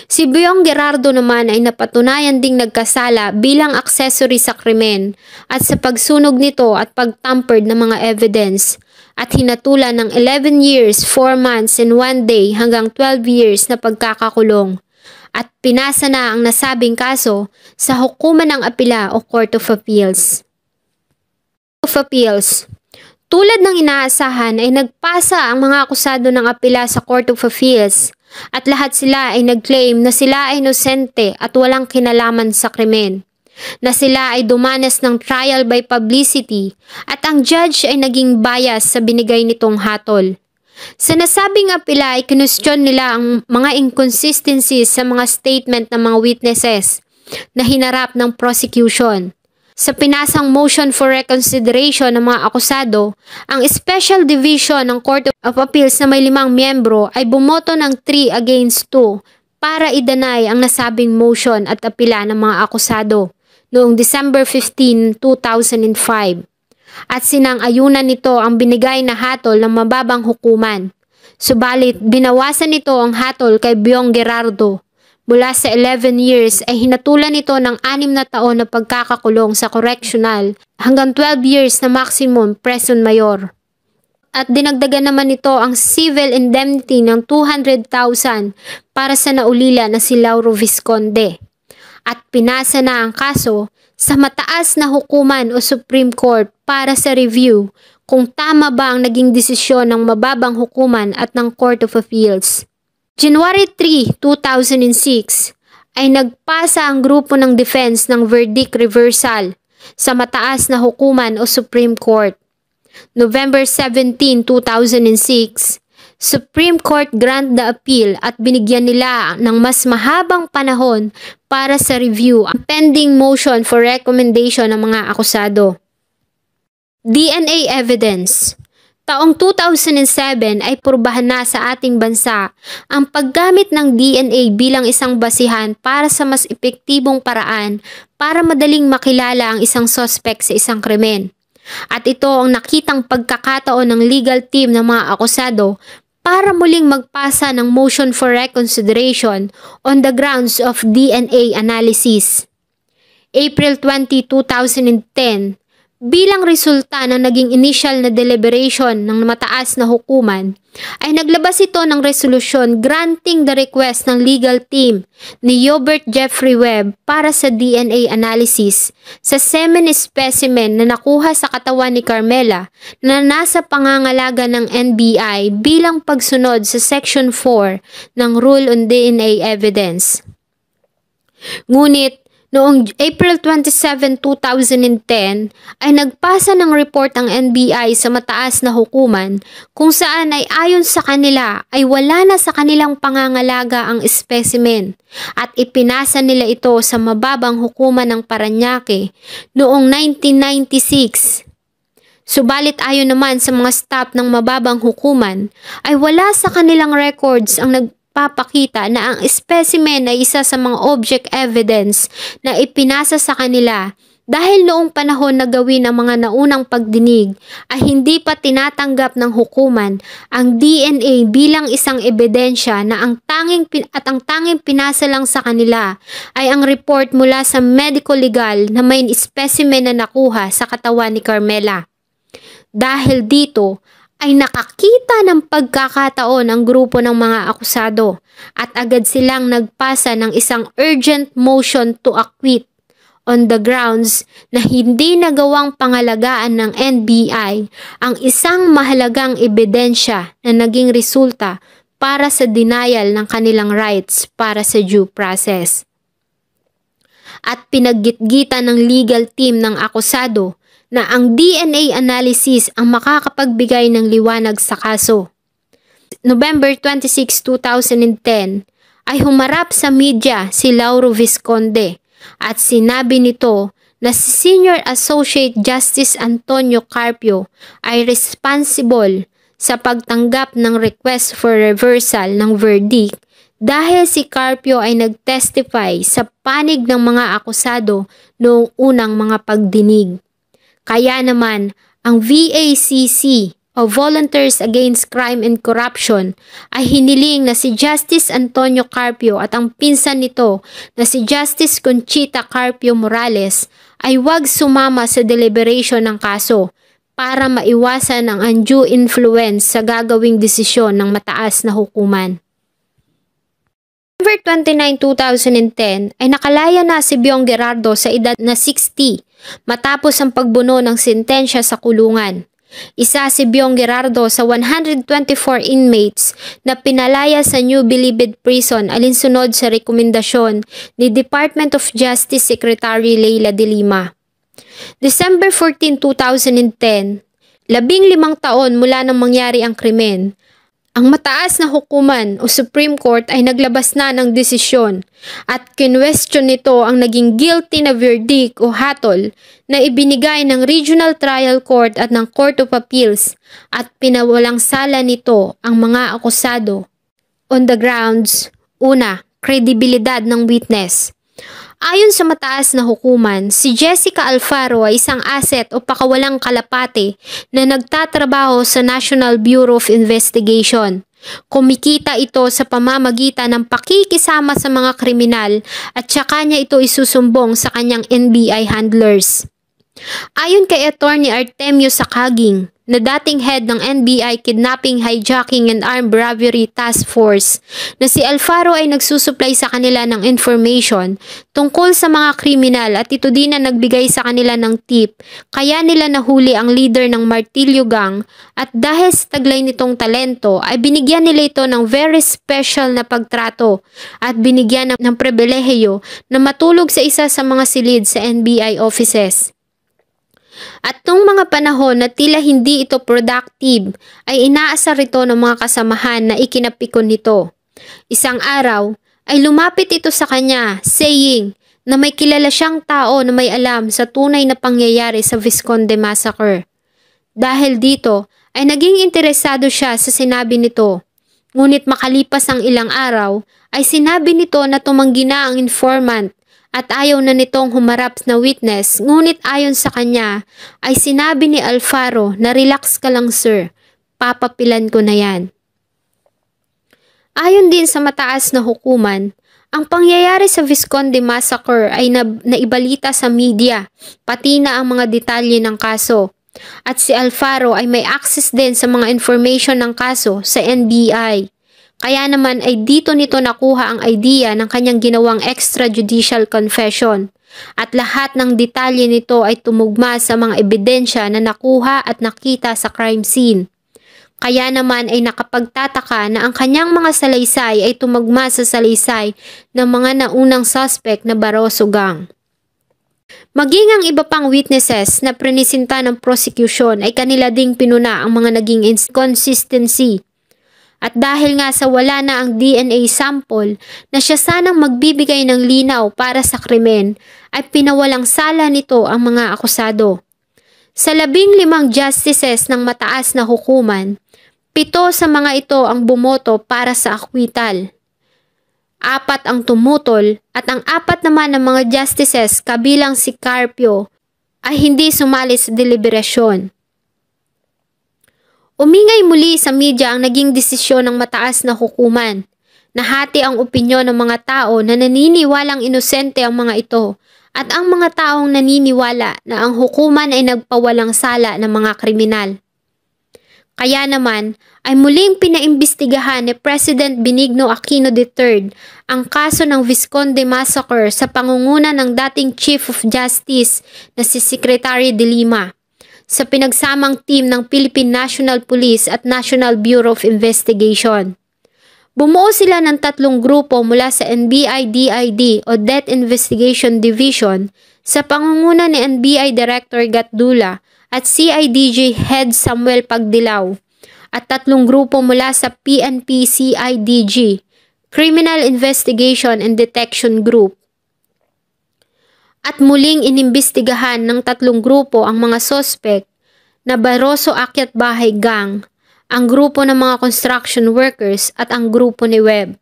Speaker 1: Si Byong Gerardo naman ay napatunayan ding nagkasala bilang accessory sa krimen at sa pagsunog nito at pagtampered ng mga evidence at hinatulan ng 11 years, 4 months and 1 day hanggang 12 years na pagkakakulong at pinasa na ang nasabing kaso sa hukuman ng apela o Court of Appeals. Tulad ng inaasahan ay nagpasa ang mga akusado ng apela sa Court of Appeals at lahat sila ay nag-claim na sila ay inosente at walang kinalaman sa krimen, na sila ay dumanas ng trial by publicity at ang judge ay naging bias sa binigay nitong hatol. Sa nasabing apela ay kinwestiyon nila ang mga inconsistencies sa mga statement ng mga witnesses na hinarap ng prosecution. Sa pinasang motion for reconsideration ng mga akusado, ang Special Division ng Court of Appeals na may 5 miyembro ay bumoto ng 3 against 2 para i-deny ang nasabing motion at apela ng mga akusado noong December 15, 2005. At sinang-ayunan nito ang binigay na hatol ng mababang hukuman. Subalit, binawasan nito ang hatol kay Byong Gerardo. Mula sa 11 years ay hinatulan nito ng 6 na taon na pagkakakulong sa correctional hanggang 12 years na maximum prison mayor. At dinagdagan naman nito ang civil indemnity ng 200,000 para sa naulila na si Lauro Visconde. At pinasa na ang kaso sa mataas na hukuman o Supreme Court para sa review kung tama ba ang naging desisyon ng mababang hukuman at ng Court of Appeals. January 3, 2006 ay nagpasa ang grupo ng defense ng verdict reversal sa mataas na hukuman o Supreme Court. November 17, 2006, Supreme Court grant the appeal at binigyan nila ng mas mahabang panahon para sa review ang pending motion for recommendation ng mga akusado. DNA evidence. Taong 2007 ay prubahan na sa ating bansa ang paggamit ng DNA bilang isang basihan para sa mas epektibong paraan para madaling makilala ang isang suspect sa isang krimen. At ito ang nakitang pagkakataon ng legal team ng mga akusado para muling magpasa ng motion for reconsideration on the grounds of DNA analysis. April 20, 2010, bilang resulta ng naging initial na deliberation ng mataas na hukuman, ay naglabas ito ng resolusyon granting the request ng legal team ni Hubert Jeffrey Webb para sa DNA analysis sa semen specimen na nakuha sa katawan ni Carmela na nasa pangangalaga ng NBI bilang pagsunod sa Section 4 ng Rule on DNA Evidence. Ngunit, noong April 27, 2010 ay nagpasa ng report ang NBI sa mataas na hukuman kung saan ay ayon sa kanila ay wala na sa kanilang pangangalaga ang specimen at ipinasa nila ito sa mababang hukuman ng Parañaque noong 1996. Subalit ayon naman sa mga staff ng mababang hukuman ay wala sa kanilang records ang nagpapakita na ang specimen ay isa sa mga object evidence na ipinasa sa kanila dahil noong panahon na gawin ang mga naunang pagdinig ay hindi pa tinatanggap ng hukuman ang DNA bilang isang ebidensya na ang tanging pinasa lang sa kanila ay ang report mula sa medical legal na may specimen na nakuha sa katawan ni Carmela. Dahil dito, ay nakakita ng pagkakataon ang grupo ng mga akusado at agad silang nagpasa ng isang urgent motion to acquit on the grounds na hindi nagawang pangalagaan ng NBI ang isang mahalagang ebidensya na naging resulta para sa denial ng kanilang rights para sa due process. At pinaggitgitan ng legal team ng akusado na ang DNA analysis ang makakapagbigay ng liwanag sa kaso. November 26, 2010 ay humarap sa media si Lauro Visconde at sinabi nito na si Senior Associate Justice Antonio Carpio ay responsible sa pagtanggap ng request for reversal ng verdict dahil si Carpio ay nag-testify sa panig ng mga akusado noong unang mga pagdinig. Kaya naman, ang VACC o Volunteers Against Crime and Corruption ay hiniling na si Justice Antonio Carpio at ang pinsan nito na si Justice Conchita Carpio Morales ay huwag sumama sa deliberation ng kaso para maiwasan ang undue influence sa gagawing desisyon ng mataas na hukuman. November 29, 2010 ay nakalaya na si Biong Gerardo sa edad na 60 matapos ang pagbuno ng sentensya sa kulungan. Isa si Biong Gerardo sa 124 inmates na pinalaya sa New Bilibid Prison alinsunod sa rekomendasyon ni Department of Justice Secretary Leila de Lima. December 14, 2010, 15 taon mula nang mangyari ang krimen, ang mataas na hukuman o Supreme Court ay naglabas na ng desisyon at kinwestiyon nito ang naging guilty na verdict o hatol na ibinigay ng Regional Trial Court at ng Court of Appeals at pinawalang sala nito ang mga akusado on the grounds, una, kredibilidad ng witness. Ayon sa mataas na hukuman, si Jessica Alfaro ay isang asset o pakawalang kalapate na nagtatrabaho sa National Bureau of Investigation. Kumikita ito sa pamamagitan ng pakikisama sa mga kriminal at saka niya ito isusumbong sa kanyang NBI handlers. Ayon kay Attorney Artemio Sacaging, na dating head ng NBI Kidnapping, Hijacking and Armed Robbery Task Force, na si Alfaro ay nagsusupply sa kanila ng information tungkol sa mga kriminal at ito din na nagbigay sa kanila ng tip, kaya nila nahuli ang leader ng Martillo Gang at dahil sa taglay nitong talento ay binigyan nila ito ng very special na pagtrato at binigyan ng pribilehiyo na matulog sa isa sa mga silid sa NBI offices. At nung mga panahon na tila hindi ito productive, ay inaasar ito ng mga kasamahan na ikinapikon nito. Isang araw, ay lumapit ito sa kanya, saying na may kilala siyang tao na may alam sa tunay na pangyayari sa Vizconde Massacre. Dahil dito, ay naging interesado siya sa sinabi nito. Ngunit makalipas ang ilang araw, ay sinabi nito na tumanggi na ang informant at ayaw na nitong humarap na witness, ngunit ayon sa kanya ay sinabi ni Alfaro na relax ka lang sir, papapilan ko na yan. Ayon din sa mataas na hukuman, ang pangyayari sa Vizconde Massacre ay naibalita sa media, pati na ang mga detalye ng kaso. At si Alfaro ay may access din sa mga information ng kaso sa NBI. Kaya naman ay dito nito nakuha ang idea ng kanyang ginawang extrajudicial confession at lahat ng detalye nito ay tumugma sa mga ebidensya na nakuha at nakita sa crime scene. Kaya naman ay nakapagtataka na ang kanyang mga salaysay ay tumugma sa salaysay ng mga naunang suspect na Barroso Gang. Maging ang iba pang witnesses na prenisinta ng prosecution ay kanila ding pinuna ang mga naging inconsistency. At dahil nga sa wala na ang DNA sample na siya sanang magbibigay ng linaw para sa krimen, ay pinawalang sala nito ang mga akusado. Sa 15 justices ng mataas na hukuman, 7 sa mga ito ang bumoto para sa akwital. 4 ang tumutol at ang 4 naman ng mga justices kabilang si Carpio ay hindi sumali sa deliberasyon. Umingay muli sa media ang naging desisyon ng mataas na hukuman. Nahati ang opinyon ng mga tao na naniniwalang inosente ang mga ito at ang mga taong naniniwala na ang hukuman ay nagpawalang sala ng mga kriminal. Kaya naman ay muling pinaimbestigahan ni President Benigno Aquino III ang kaso ng Vizconde Massacre sa pangunguna ng dating Chief of Justice na si Secretary de Lima, sa pinagsamang team ng Philippine National Police at National Bureau of Investigation. Bumuo sila ng 3 grupo mula sa NBI-DID o Death Investigation Division sa pangunguna ni NBI Director Gatdula at CIDG Head Samuel Pagdilaw at 3 grupo mula sa PNP-CIDG, Criminal Investigation and Detection Group. At muling inimbestigahan ng 3 grupo ang mga sospek na Barroso Akyat Bahay Gang, ang grupo ng mga construction workers at ang grupo ni Webb.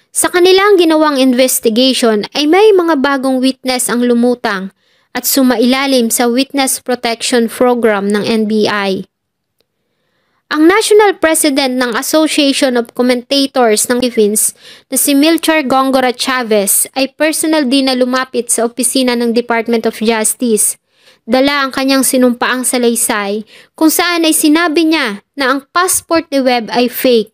Speaker 1: Sa kanilang ginawang investigation ay may mga bagong witness ang lumutang at sumailalim sa Witness Protection Program ng NBI. Ang National President ng Association of Commentators ng Philippines na si Melchor Gongora Chavez ay personal din na lumapit sa opisina ng Department of Justice. Dala ang kanyang sinumpaang salaysay kung saan ay sinabi niya na ang passport ni Webb ay fake.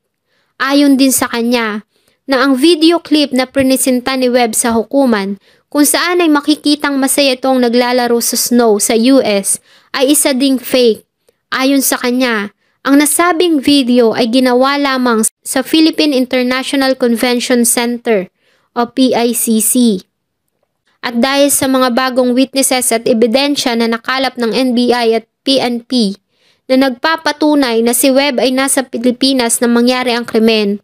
Speaker 1: Ayon din sa kanya na ang video clip na prinisenta ni Webb sa hukuman kung saan ay makikitang masaya itong naglalaro sa snow sa US ay isa ding fake. Ayon sa kanya, ang nasabing video ay ginawa lamang sa Philippine International Convention Center o PICC. At dahil sa mga bagong witnesses at ebidensya na nakalap ng NBI at PNP na nagpapatunay na si Webb ay nasa Pilipinas nang mangyari ang krimen,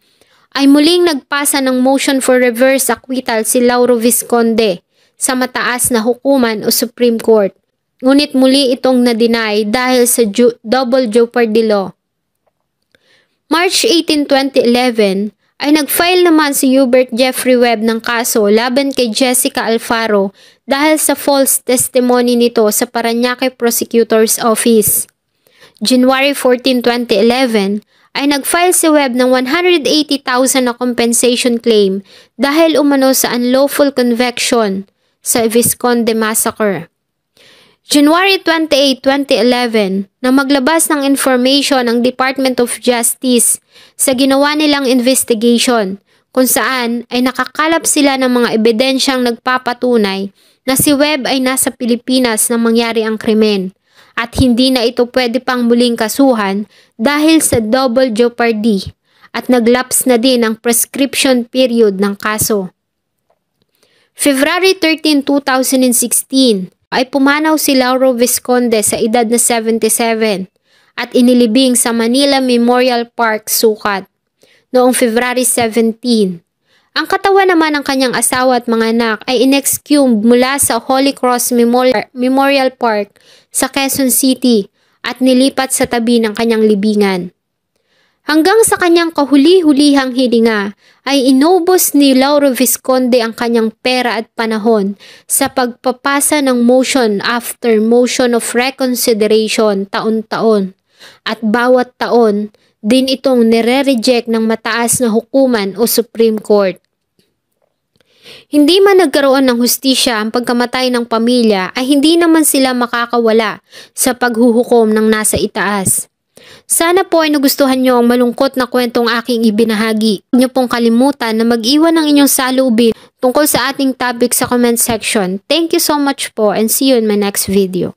Speaker 1: ay muling nagpasa ng motion for reverse acquittal si Lauro Visconde sa mataas na hukuman o Supreme Court. Ngunit muli itong na-deny dahil sa double jeopardy law. March 18, 2011 ay nag-file naman si Hubert Jeffrey Webb ng kaso laban kay Jessica Alfaro dahil sa false testimony nito sa Parañaque Prosecutor's Office. January 14, 2011 ay nag-file si Webb ng 180,000 na compensation claim dahil umano sa unlawful conviction sa Visconde Massacre. January 28, 2011, na maglabas ng information ang Department of Justice sa ginawa nilang investigation kung saan ay nakakalap sila ng mga ebidensyang nagpapatunay na si Webb ay nasa Pilipinas nang mangyari ang krimen at hindi na ito pwede pang muling kasuhan dahil sa double jeopardy at naglaps na din ang prescription period ng kaso. February 13, 2016, ay pumanaw si Lauro Visconde sa edad na 77 at inilibing sa Manila Memorial Park, Sucat noong February 17. Ang katawan naman ng kanyang asawa at mga anak ay inexhumed mula sa Holy Cross Memorial Park sa Quezon City at nilipat sa tabi ng kanyang libingan. Hanggang sa kanyang kahuli-hulihang hininga ay inubos ni Lauro Visconde ang kanyang pera at panahon sa pagpapasa ng motion after motion of reconsideration taon-taon at bawat taon din itong nire-reject ng mataas na hukuman o Supreme Court. Hindi man nagkaroon ng hustisya ang pagkamatay ng pamilya ay hindi naman sila makakawala sa paghuhukom ng nasa itaas. Sana po ay nagustuhan nyo ang malungkot na kwentong aking ibinahagi. Huwag nyo pong kalimutan na mag-iwan ng inyong saloobin tungkol sa ating topic sa comment section. Thank you so much po and see you in my next video.